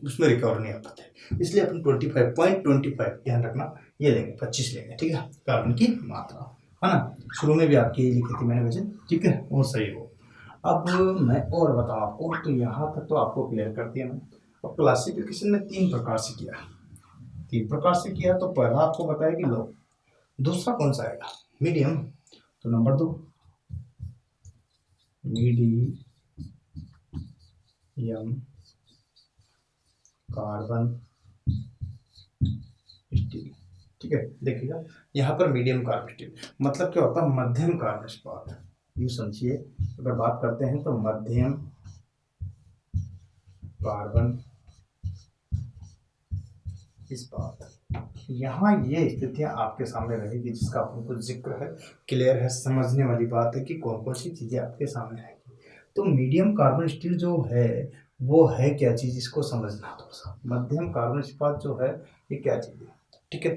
उसमें रिकवर नहीं आ पाते, इसलिए अपन 25.25 ध्यान रखना, ये लेंगे 25 लेंगे। ठीक है, कार्बन की मात्रा है ना, शुरू में भी आपकी ये लिखी थी मैंने वजन। ठीक है, वो सही हो। अब मैं और बताऊँ आपको, तो यहाँ तक तो आपको क्लियर कर दिया मैंने। अब क्लासिफिकेशन में 3 प्रकार से किया, 3 प्रकार से किया। तो पहला आपको बताया कि लो, दूसरा कौन सा आएगा, मीडियम। तो नंबर 2 मीडियम कार्बन स्टील। ठीक है, देखिएगा यहाँ पर मीडियम कार्बन स्टील मतलब क्या होता है, मध्यम कार्बन इस्पात। यूँ समझिए, अगर बात करते हैं तो मध्यम कार्बन इस्पात, यहाँ ये स्थितियाँ आपके सामने रहेगी जिसका आपको जिक्र है, क्लियर है, समझने वाली बात है कि कौन कौन सी चीज़ें आपके सामने आएगी। तो मीडियम कार्बन स्टील जो है वो है क्या चीज़, इसको समझना थोड़ा सा। मध्यम कार्बन इस्पात जो है ये क्या चीज़ है। ठीक है,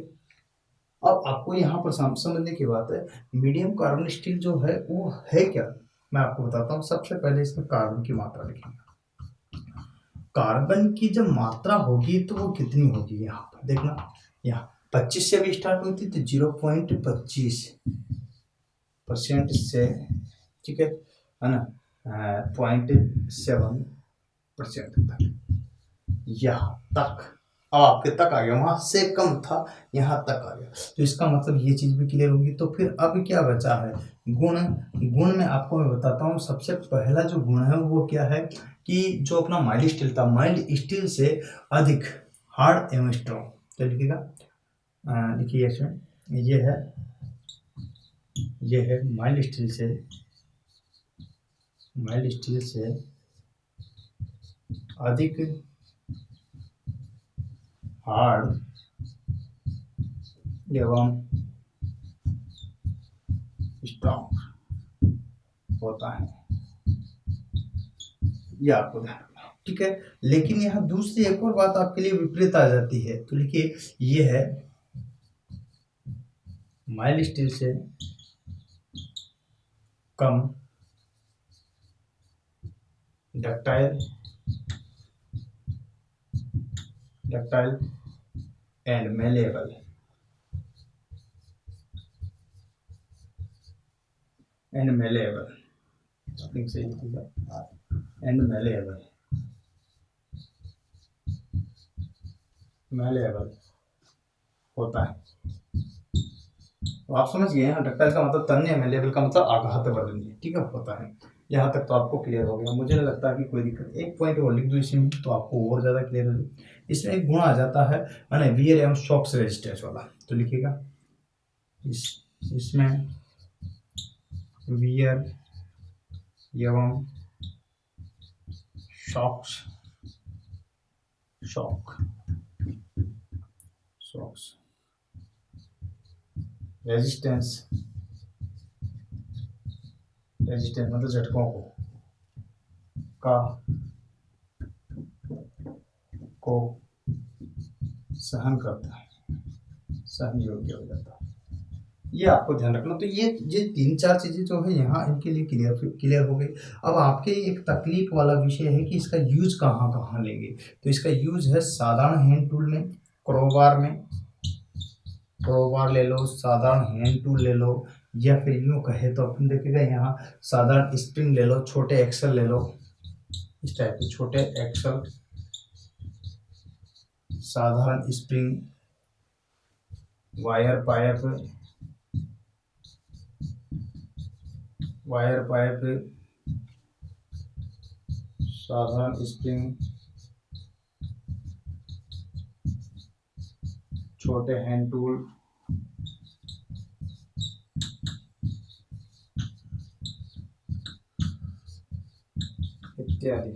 अब आपको यहाँ पर समझने की बात है, मीडियम कार्बन स्टील जो है वो है क्या, मैं आपको बताता हूँ। सबसे पहले इसमें कार्बन की मात्रा लिखेंगे। कार्बन की जब मात्रा होगी तो वो कितनी होगी, यहाँ पर देखना, यहाँ 25 से भी स्टार्ट हुई थी तो 0.25% से, ठीक है ना, 0.7% तक, यहाँ तक। अब आपके तक आ गया, वहां से कम था यहाँ तक आ गया, तो इसका मतलब ये चीज भी क्लियर होगी। तो फिर अब क्या बचा है, गुण। गुण में आपको मैं बताता हूँ, सबसे पहला जो गुण है वो क्या है कि जो अपना माइल्ड स्टील था, माइल्ड स्टील से अधिक हार्ड एवं स्ट्रॉन्ग। तो लिखिएगा, लिखिए इसमें, ये है माइल्ड स्टील से अधिक हार्ड एवं स्ट्रॉन्ग होता है, ये आपको ध्यान रखना। ठीक है, लेकिन यहाँ दूसरी एक और बात आपके लिए विपरीत आ जाती है। तो लिखिए, ये है माइल्ड स्टील से कम ductile and malleable, and malleable होता है। तो आप समझ गए, यहाँ डक्टाइल का मतलब तन्य, मेलेबल का मतलब आघात वर्धनीय। ठीक है, होता है। यहाँ तक तो आपको क्लियर हो गया, मुझे नहीं लगता कि कोई दिक्कत। एक पॉइंट और लिख दूँ इसमें तो आपको और ज़्यादा क्लियर हो जाए। इसमें एक गुण आ जाता है मैंने वियर एवं शॉक्स रेजिस्टेंस वाला। तो लिखिएगा, इसमें वियर एवं शॉक्स रेजिस्टेंस मतलब झटकों को सहन करता है, सहन योग्य हो जाता है, ये आपको ध्यान रखना। तो ये 3-4 चीजें जो है यहाँ इनके लिए क्लियर हो गई। अब आपके एक तकलीफ वाला विषय है कि इसका यूज कहाँ कहाँ लेंगे। तो इसका यूज है साधारण हैंड टूल में, क्रोबार ले लो, साधारण हैंड टूल ले लो, या फिर यूँ कहे तो अपन देखिएगा यहाँ साधारण स्प्रिंग ले लो, छोटे एक्सल ले लो, इस टाइप के छोटे एक्सल, साधारण स्प्रिंग, वायर पाइप, साधारण स्प्रिंग, छोटे हैंड टूल, इत्यादि।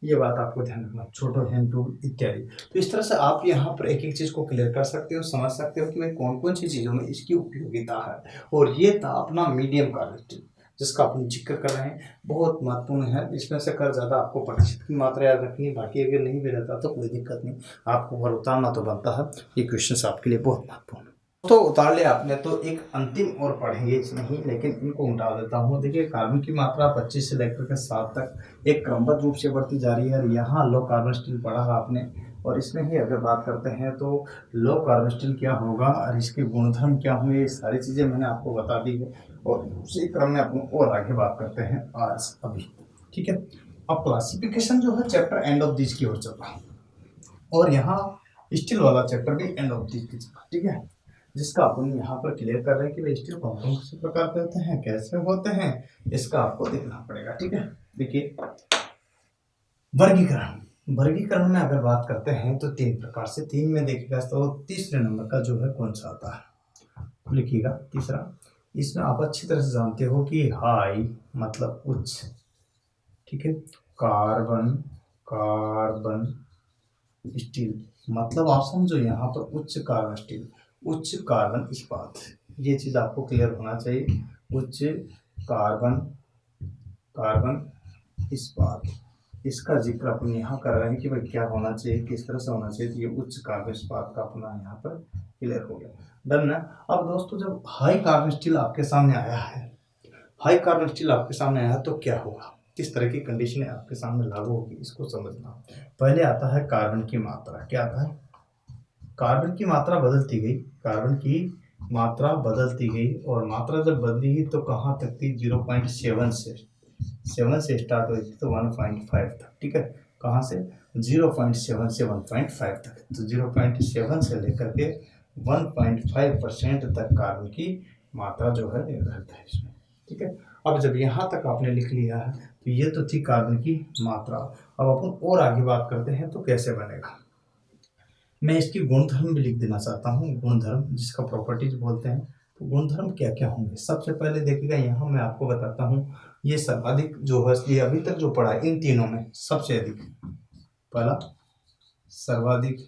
ये बात आपको ध्यान रखना, छोटो हैंड टूल इत्यादि। तो इस तरह से आप यहाँ पर एक एक चीज़ को क्लियर कर सकते हो, समझ सकते हो कि भाई कौन कौन सी चीज़ों में इसकी उपयोगिता है। और ये था अपना मीडियम कार्बन जिसका अपन जिक्र कर रहे हैं, बहुत महत्वपूर्ण है। इसमें से कर ज़्यादा आपको प्रतिशत की मात्रा याद रखनी, बाकी अगर नहीं भी रहता तो कोई दिक्कत नहीं, आपको और उतारना तो बनता है। ये क्वेश्चन आपके लिए बहुत महत्वपूर्ण है। तो उतार लिया आपने, तो एक अंतिम और पढ़ेंगे इसमें ही, लेकिन इनको उठा देता हूँ। देखिए कार्बन की मात्रा 25 से लेकर के 7 तक एक क्रमबद्ध रूप से बढ़ती जा रही है। और यहाँ लो कार्बन स्टील पढ़ा है आपने, और इसमें ही अगर बात करते हैं तो लो कार्बन स्टील क्या होगा और इसके गुणधर्म क्या होंगे, ये सारी चीज़ें मैंने आपको बता दी है। और उसी क्रम में अपन और आगे बात करते हैं आज अभी, ठीक है। अब क्लासिफिकेशन जो है चैप्टर एंड ऑफ दिस की ओर चल रहा है, और यहाँ स्टील वाला चैप्टर भी एंड ऑफ दिस की चल रहा है, ठीक है। जिसका अपन यहाँ पर क्लियर कर रहे हैं कि भाई स्टील कौन कौन से प्रकार के होते हैं, कैसे होते हैं, इसका आपको देखना पड़ेगा, ठीक है। देखिए वर्गीकरण, वर्गीकरण में अगर बात करते हैं तो 3 प्रकार से, 3 में देखिएगा तो तीसरे नंबर का जो है कौन सा आता है, लिखिएगा तीसरा। इसमें आप अच्छी तरह से जानते हो कि हाई मतलब उच्च, ठीक है। कार्बन, कार्बन स्टील मतलब आप समझो यहाँ पर उच्च कार्बन स्टील, उच्च कार्बन इस्पात, ये चीज़ आपको क्लियर होना चाहिए। उच्च कार्बन, कार्बन इस्पात, इसका जिक्र अपन यहाँ कर रहे हैं कि भाई क्या होना चाहिए, किस तरह से होना चाहिए। तो ये उच्च कार्बन इस्पात का अपना यहाँ पर क्लियर हो गया, डन है। अब दोस्तों जब हाई कार्बन स्टील आपके सामने आया है, हाई कार्बन स्टील आपके सामने आया तो क्या होगा, किस तरह की कंडीशन आपके सामने लागू होगी, इसको समझना। पहले आता है कार्बन की मात्रा, क्या आता है, कार्बन की मात्रा बदलती गई, कार्बन की मात्रा बदलती गई, और मात्रा जब बदली तो कहाँ तक थी, 0.7 से, 7 से स्टार्ट हुई थी तो 1.5 तक, ठीक है। कहाँ से, 0.7 से 1.5 तक, तो 0.7 से लेकर के 1.5% तक कार्बन की मात्रा जो है निर्धारित है इसमें, ठीक है। अब जब यहाँ तक आपने लिख लिया है तो ये तो थी कार्बन की मात्रा। अब अपन और आगे बात करते हैं तो कैसे बनेगा, मैं इसकी गुणधर्म भी लिख देना चाहता हूँ, गुणधर्म जिसका प्रॉपर्टीज बोलते हैं। तो गुणधर्म क्या क्या होंगे, सबसे पहले देखिएगा यहाँ मैं आपको बताता हूँ, ये सर्वाधिक जो है, ये अभी तक जो पढ़ा है इन तीनों में सबसे अधिक, पहला सर्वाधिक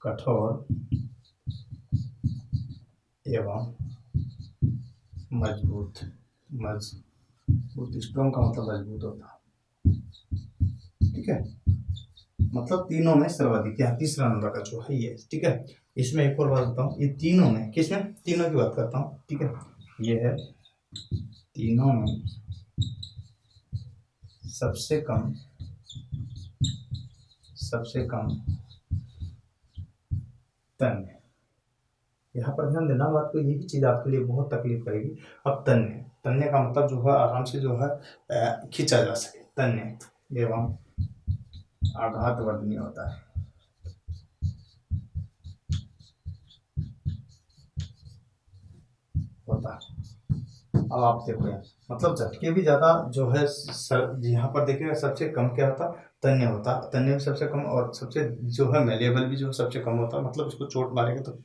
कठोर एवं मजबूत, मजबूत स्ट्रॉन्ग का मतलब मजबूत होता है, ठीक है। मतलब तीनों में सर्वाधिक, यहाँ तीसरा नंबर का जो है ये, ठीक है। इसमें एक और बात बताऊँ, ये तीनों में, किसमें, तीनों की बात करता हूँ, ठीक है। ये है तीनों में सबसे कम, सबसे कम तन्य, यहाँ पर ध्यान देना बात को, यही चीज़ आपके लिए बहुत तकलीफ करेगी। अब तन्य, तन्य का मतलब जो है आराम से जो है खींचा जा सके, तन्य एवं आघातवर्धनीय होता है, होता है। अब आप देखो यार, मतलब झटके भी ज़्यादा जो है यहाँ पर देखिएगा सबसे कम क्या होता, तन्य होता, तन्य भी सबसे कम, और सबसे जो है मेलेबल भी जो सबसे कम होता, मतलब इसको चोट मारेगा तो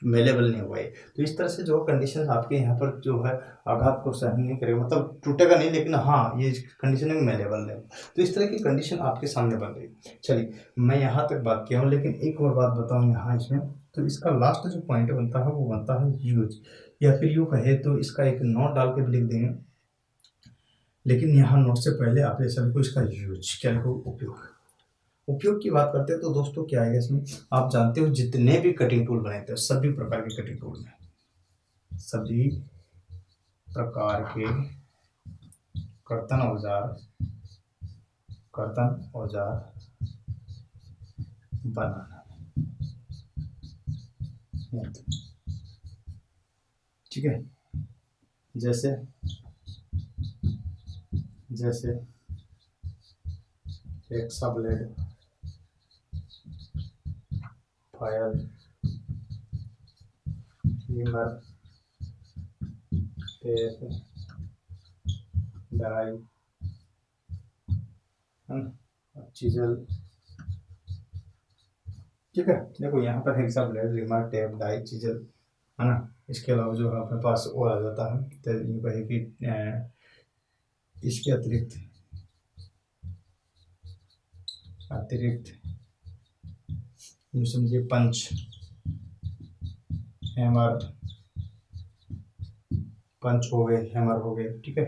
मेलेबल नहीं हुआ है। तो इस तरह से जो कंडीशन आपके यहाँ पर जो है आघात को सहन नहीं करेगा, मतलब टूटेगा नहीं, लेकिन हाँ ये कंडीशन है मेलेबल नहीं। तो इस तरह की कंडीशन आपके सामने बन रही। चलिए मैं यहाँ तक बात किया हूँ, लेकिन एक और बात बताऊँ यहाँ इसमें, तो इसका लास्ट जो पॉइंट बनता है वो बनता है यूज, या फिर यूँ कहे तो इसका एक नोट डाल के भी लिख देंगे, लेकिन यहाँ नोट से पहले आप ये सभी को इसका यूज क्या लिखो, उपयोग। उपयोग की बात करते हैं तो दोस्तों क्या है इसमें, आप जानते हो जितने भी कटिंग टूल बनाते हैं, सभी प्रकार के कटिंग टूल में, सभी प्रकार के कर्तन औजार, कर्तन औजार बनाना, ठीक है। जैसे जैसे hacksaw blade, fire, hammer, tape, die, chisel, ठीक है। देखो यहाँ पर hacksaw blade, hammer, tape, die, chisel, है ना। इसके अलावा जो है अपने पास और आ जाता है, तो ये कहे कि इसके अतिरिक्त अतिरिक्त, यूँ समझिए पंच, हैमर, पंच हो गए, हैमर हो गए, ठीक है।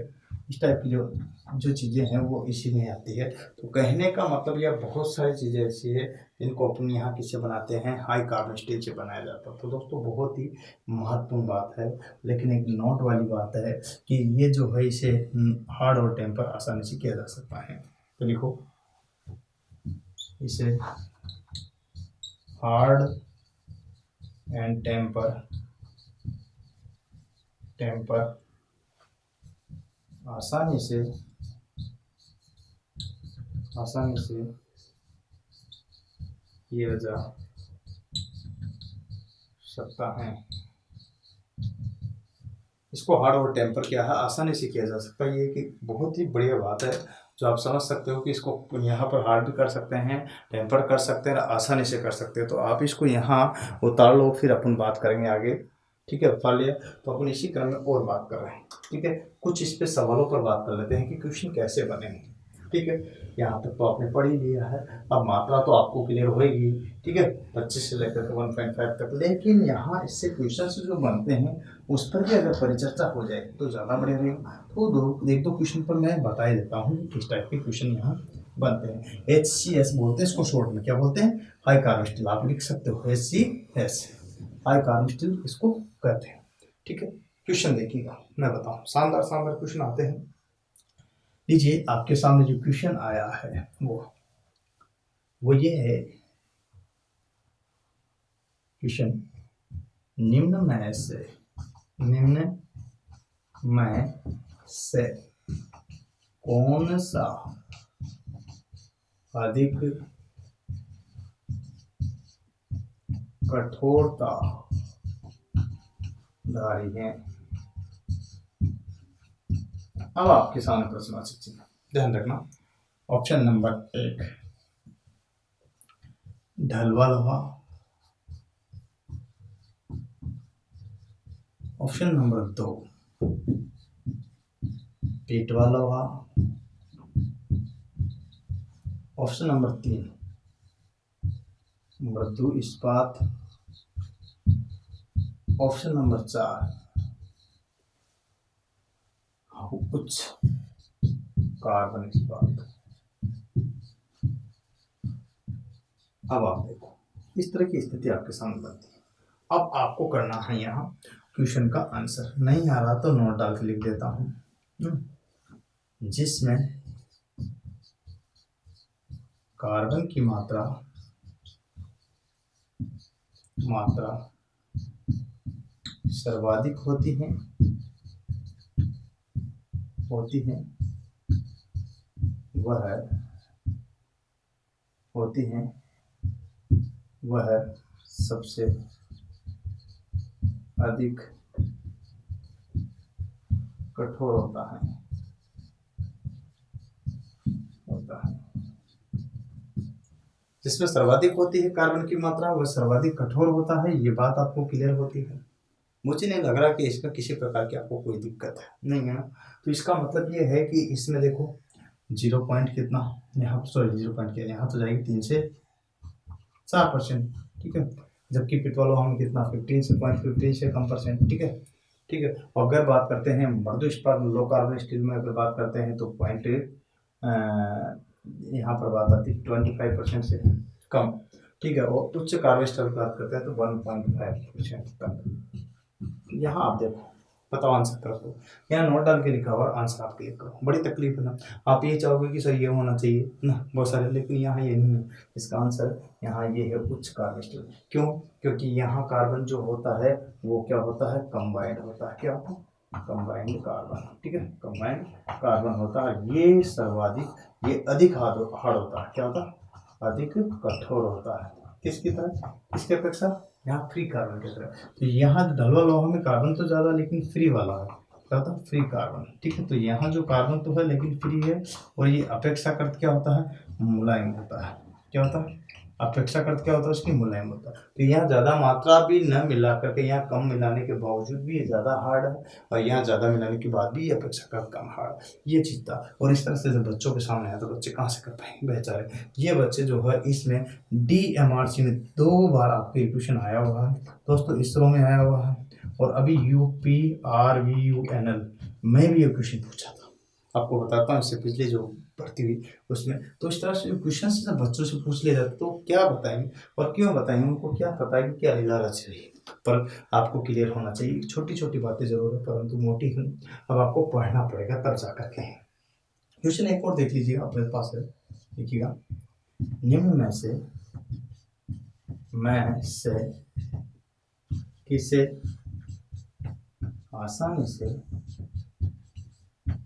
इस टाइप की जो जो चीज़ें हैं वो इसी में आती है। तो कहने का मतलब यह बहुत सारी चीज़ें ऐसी है इनको अपन यहाँ किससे बनाते हैं, हाई कार्बन स्टील से बनाया जाता है। तो दोस्तों बहुत ही महत्वपूर्ण बात है, लेकिन एक नोट वाली बात है कि ये जो है इसे हार्ड और टेम्पर आसानी से किया जा सकता है। तो लिखो इसे हार्ड एंड टेम्पर आसानी से किया जा सकता है। इसको हार्ड और टेम्पर क्या है, आसानी से किया जा सकता है। ये कि बहुत ही बढ़िया बात है जो आप समझ सकते हो कि इसको यहाँ पर हार्ड भी कर सकते हैं, टेम्पर कर सकते हैं, आसानी से कर सकते हैं। तो आप इसको यहाँ उतार लो, फिर अपन बात करेंगे आगे, ठीक है। उतार लिया तो अपन इसी क्रम में और बात कर रहे हैं, ठीक है। कुछ इस पे सवालों पर बात कर लेते हैं कि क्वेश्चन कैसे बने हैं, ठीक है। यहाँ तक तो आपने पढ़ ही लिया है, अब मात्रा तो आपको क्लियर होएगी, ठीक है, 25 से लेकर 1.5 तक। लेकिन यहाँ इससे क्वेश्चन जो बनते हैं उस पर भी अगर परिचर्चा हो जाए तो ज़्यादा बढ़िया रहेगा। तो एक दो क्वेश्चन पर मैं बता ही देता हूँ किस टाइप के क्वेश्चन यहाँ बनते हैं। HCS बोलते हैं इसको, शॉर्ट में क्या बोलते हैं, हाई कार्बन स्टील। आप लिख सकते हो HCS, हाई कार्बन स्टील इसको कहते हैं, ठीक है। क्वेश्चन देखिएगा, मैं बताऊँ, शानदार शानदार क्वेश्चन आते हैं। लीजिए आपके सामने जो क्वेश्चन आया है वो ये है, क्वेश्चन, निम्न में से कौन सा अधिक कठोरता धारी है। अब आपके सामने प्रश्नवाचक चिन्ह, ध्यान रखना। ऑप्शन नंबर 1 ढलवा लोहा, ऑप्शन नंबर 2 पेटवा लोहा, ऑप्शन नंबर 3 मृदु इस्पात, ऑप्शन नंबर 4 उच्च कार्बन इस्पात। अब आप देखो इस तरह की स्थिति आपके सामने बनती है। अब आपको करना है यहाँ क्वेश्चन का आंसर। नहीं आ रहा तो नोट डाल के लिख देता हूँ, जिसमें कार्बन की मात्रा सर्वाधिक होती है वह सबसे अधिक कठोर होता है। जिसमें सर्वाधिक होती है कार्बन की मात्रा वह सर्वाधिक कठोर होता है। ये बात आपको क्लियर होती है। मुझे नहीं लग रहा कि इसमें किसी प्रकार की आपको कोई दिक्कत है, नहीं है ना। तो इसका मतलब ये है कि इसमें देखो 0 पॉइंट कितना यहाँ, सॉरी 0 पॉइंट क्या, यहाँ तो जाएगी 3 से 4%, ठीक है। जबकि पेट्रोल हम कितना 15 से कम परसेंट, ठीक है, ठीक है। और अगर बात करते हैं मृदु इस्पात लो कार्बन स्टील में अगर बात करते हैं तो पॉइंट यहाँ पर बात आती है 25% से कम, ठीक है। और उच्च कार्बन स्टील की बात करते हैं तो 1.5% तक। यहाँ आप देखो, बताओ आंसर कर दो। यहाँ नोट डाल के लिखा हुआ आंसर आप क्लिक करो। बड़ी तकलीफ है ना, आप ये चाहोगे कि सर ये होना चाहिए ना बहुत सारे, लेकिन यहाँ ये नहीं है। इसका आंसर यहाँ ये है उच्च कार्बन स्टील। क्यों? क्योंकि यहाँ कार्बन जो होता है वो क्या होता है, कंबाइंड होता है। क्या होता है? कंबाइंड कार्बन, ठीक है, कंबाइंड कार्बन होता है। ये सर्वाधिक, ये अधिक हार्ड होता है। क्या होता है? अधिक कठोर होता है। किसकी तरह? किसके अपेक्षा? यहाँ फ्री कार्बन की तरह। तो यहाँ ढलवा लोहा में कार्बन तो ज़्यादा लेकिन फ्री वाला है। क्या होता है? फ्री कार्बन, ठीक है। तो यहाँ जो कार्बन तो है लेकिन फ्री है, और ये अपेक्षाकृत क्या होता है, मुलायम होता है। क्या होता है? अपेक्षाकृत क्या होता है उसकी मुलायम होता है। तो यहाँ ज़्यादा मात्रा भी न मिला करके यहाँ कम मिलाने के बावजूद भी ये ज़्यादा हार्ड है, और यहाँ ज़्यादा मिलाने के बाद भी ये अपेक्षाकृत कम हार्ड है। ये चीज़ था। और इस तरह से जब बच्चों के सामने आया तो बच्चे कहाँ से कर पाएंगे बेचारे। ये बच्चे जो है इसमें DMRC में 2 बार आपके इक्वेशन आया हुआ है दोस्तों, इसरो में आया हुआ है, और अभी UPRVUNL में भी इक्वेशन पूछा था। आपको बताता हूँ इससे पिछले जो भर्ती हुई उसमें। तो इस तरह से क्वेश्चन से जब बच्चों से पूछ लिया जाता तो क्या बताएंगे और क्यों बताएंगे, उनको क्या पता है कि क्या लीला रच रही है, पर आपको क्लियर होना चाहिए। छोटी छोटी बातें जरूर है परंतु मोटी है, अब आपको पढ़ना पड़ेगा तब जा करके। क्वेश्चन एक और देख लीजिएगा अपने पास है, देखिएगा। निम्न में से मैं से किसे आसानी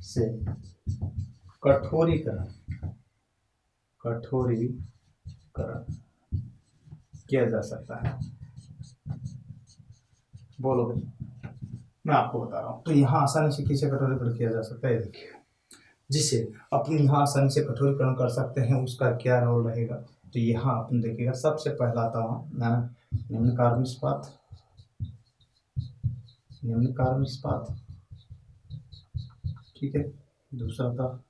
से कठोरीकरण किया जा सकता है, बोलो भाई। मैं आपको बता रहा हूँ। तो यहाँ आसानी से किसे कठोरीकरण किया जा सकता है, देखिए। जिसे अपन यहाँ आसानी से कठोरीकरण कर सकते हैं उसका क्या रोल रहेगा। तो यहाँ अपन देखिएगा, सबसे पहला था वहाँ निम्न कार्बन इस्पात, ठीक है। दूसरा था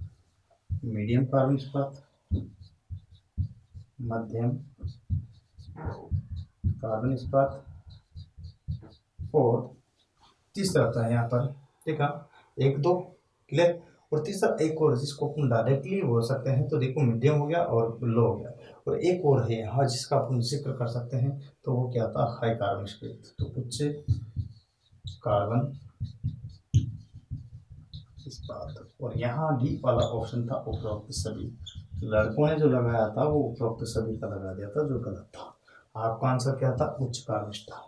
मीडियम कार्बन इस्पात, मध्यम कार्बन इस्पात, और तीसरा था यहाँ पर, ठीक है, 1 2 क्लियर। और तीसरा एक और जिसको अपन डायरेक्टली बोल सकते हैं, तो देखो मीडियम हो गया और लो हो गया। और एक और है यहाँ जिसका अपन जिक्र कर सकते हैं, तो वो क्या था, हाई कार्बन इस्पात। तो उच्च कार्बन इस्पात। और यहाँ डी वाला ऑप्शन था उपरोक्त सभी। लड़कों ने जो लगाया था वो उपरोक्त सभी का लगा दिया था, जो गलत था। आपका आंसर क्या था, उच्च कार्बन था।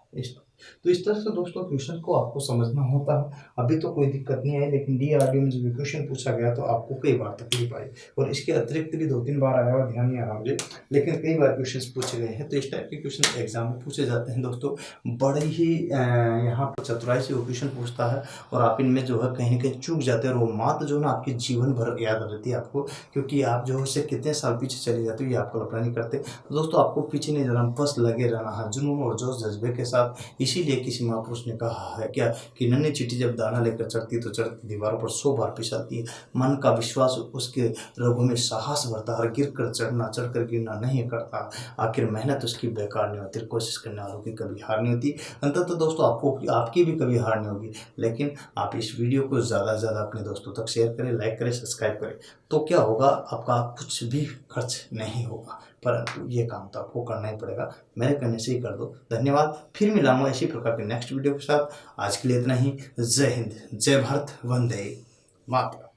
तो इस तरह से दोस्तों क्वेश्चन को आपको समझना होता है। अभी तो कोई दिक्कत नहीं आई, लेकिन DRDO में जब क्वेश्चन पूछा गया तो आपको कई बार तकलीफ आई, और इसके अतिरिक्त भी 2-3 बार आया हुआ, ध्यान नहीं आ रहा मुझे, लेकिन कई बार क्वेश्चन पूछे गए हैं। तो इस टाइप के क्वेश्चन एग्जाम में पूछे जाते हैं दोस्तों। बड़े ही यहाँ पर चतुराई से वो क्वेश्चन पूछता है, और आप इनमें जो है कहीं ना कहीं चूक जाते हैं, और वो मात्र जो है ना आपके जीवन भर याद रहती है आपको, क्योंकि आप जो है उससे कितने साल पीछे चले जाते हो ये आपको कल्पना नहीं करते। तो दोस्तों आपको पीछे नहीं जाना, बस लगे रहना है जुनून और जोश जज्बे के साथ। इसीलिए किसी महापुरुष ने कहा है क्या, कि नन्ही चींटी जब दाना लेकर चढ़ती तो चढ़ती दीवारों पर 100 बार फिसलती है। मन का विश्वास उसके रगों में साहस भरता है, गिर कर चढ़ना चढ़ कर गिरना नहीं करता। आखिर मेहनत उसकी बेकार नहीं होती, कोशिश करने वालों की कभी हार नहीं होती। अंततः दोस्तों आपकी भी कभी हार नहीं होगी। लेकिन आप इस वीडियो को ज़्यादा से ज़्यादा अपने दोस्तों तक शेयर करें, लाइक करें, सब्सक्राइब करें। तो क्या होगा, आपका कुछ भी खर्च नहीं होगा, परंतु ये काम तो आपको करना ही पड़ेगा। मेरे कहने से ही कर दो। धन्यवाद। फिर मिलाऊंगा इसी प्रकार के नेक्स्ट वीडियो के साथ। आज के लिए इतना ही। जय हिंद, जय भारत, वंदे मातरम।